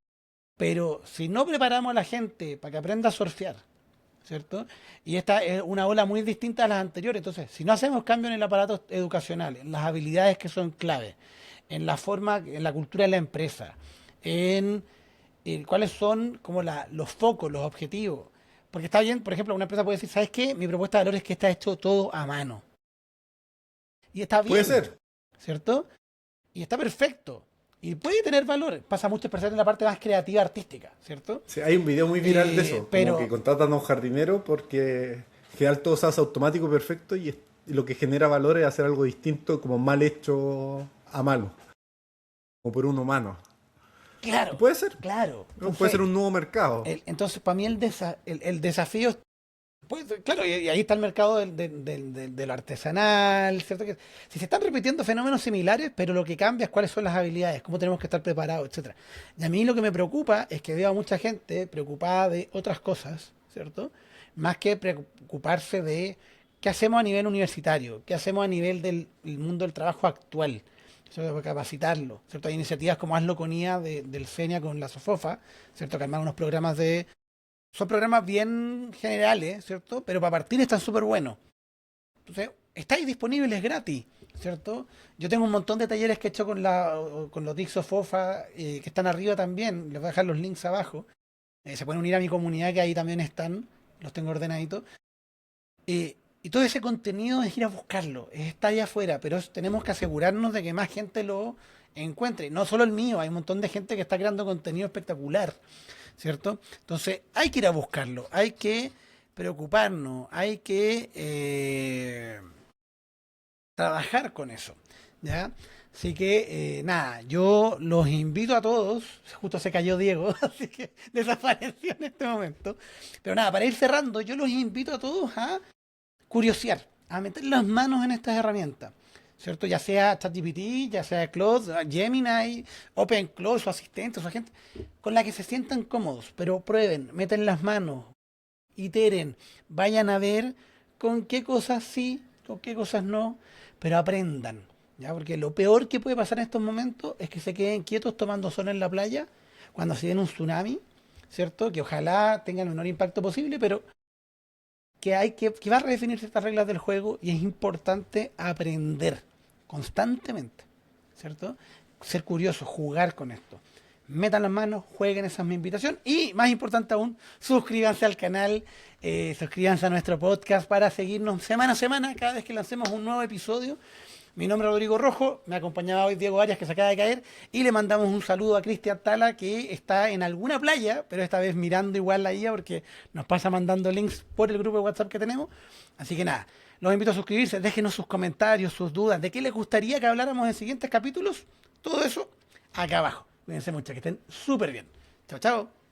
Pero si no preparamos a la gente para que aprenda a surfear, ¿cierto? Y esta es una ola muy distinta a las anteriores. Entonces, si no hacemos cambios en el aparato educacional, en las habilidades que son claves, en la forma, en la cultura de la empresa, en cuáles son como los focos, los objetivos. Porque está bien, por ejemplo, una empresa puede decir, ¿sabes qué? Mi propuesta de valor es que está hecho todo a mano. Y está Puede bien, ser. ¿cierto? Y está perfecto. Y puede tener valor. Pasa mucho especialmente en la parte más creativa artística, ¿cierto? Sí, hay un video muy viral de eso, como que Pero, contratan a un jardinero porque en general todo se hace automático perfecto y lo que genera valor es hacer algo distinto, como mal hecho a mano, o por un humano. Y claro, puede ser, claro. ¿no? Puede ser Entonces, un nuevo mercado. entonces para mí el desafío pues, claro, y ahí está el mercado de lo artesanal, ¿cierto? Que si se están repitiendo fenómenos similares, pero lo que cambia es cuáles son las habilidades, cómo tenemos que estar preparados, etcétera. Y a mí lo que me preocupa es que veo a mucha gente preocupada de otras cosas, ¿cierto? Más que preocuparse de qué hacemos a nivel universitario, qué hacemos a nivel del el mundo del trabajo actual, ¿cierto? Para capacitarlo, ¿cierto? Hay iniciativas como Hazlo con IA del CENIA con la SOFOFA, ¿cierto? Que arman unos programas son programas bien generales, ¿cierto? Pero para partir están súper buenos. Entonces, está ahí disponible, es gratis, ¿cierto? Yo tengo un montón de talleres que he hecho con los Dix of Ofa, que están arriba también. Les voy a dejar los links abajo. Se pueden unir a mi comunidad, que ahí también están. Los tengo ordenaditos. Y todo ese contenido es ir a buscarlo. Está allá afuera, pero tenemos que asegurarnos de que más gente lo encuentre. No solo el mío, hay un montón de gente que está creando contenido espectacular, ¿cierto? Entonces, hay que ir a buscarlo. Hay que preocuparnos. Hay que trabajar con eso, ¿ya? Así que, nada, yo los invito a todos, justo se cayó Diego, así que desapareció en este momento, pero nada, para ir cerrando, yo los invito a todos a curiosear, a meter las manos en estas herramientas, ¿cierto? Ya sea ChatGPT, ya sea Claude, Gemini, OpenClaw, su asistente, su agente, con la que se sientan cómodos, pero prueben, meten las manos, iteren, vayan a ver con qué cosas sí, con qué cosas no, pero aprendan, ¿ya? Porque lo peor que puede pasar en estos momentos es que se queden quietos tomando sol en la playa cuando se den un tsunami, ¿cierto? Que ojalá tenga el menor impacto posible, pero que va a redefinir ciertas reglas del juego y es importante aprender constantemente, ¿cierto? Ser curioso, jugar con esto. Metan las manos, jueguen, esa es mi invitación. Y más importante aún, suscríbanse al canal, suscríbanse a nuestro podcast para seguirnos semana a semana cada vez que lancemos un nuevo episodio. Mi nombre es Rodrigo Rojo, me acompañaba hoy Diego Arias, que se acaba de caer, y le mandamos un saludo a Cristian Tala, que está en alguna playa, pero esta vez mirando igual la IA, porque nos pasa mandando links por el grupo de WhatsApp que tenemos. Así que nada, los invito a suscribirse, déjenos sus comentarios, sus dudas, de qué les gustaría que habláramos en siguientes capítulos, todo eso acá abajo. Cuídense mucho, que estén súper bien. Chao, chao.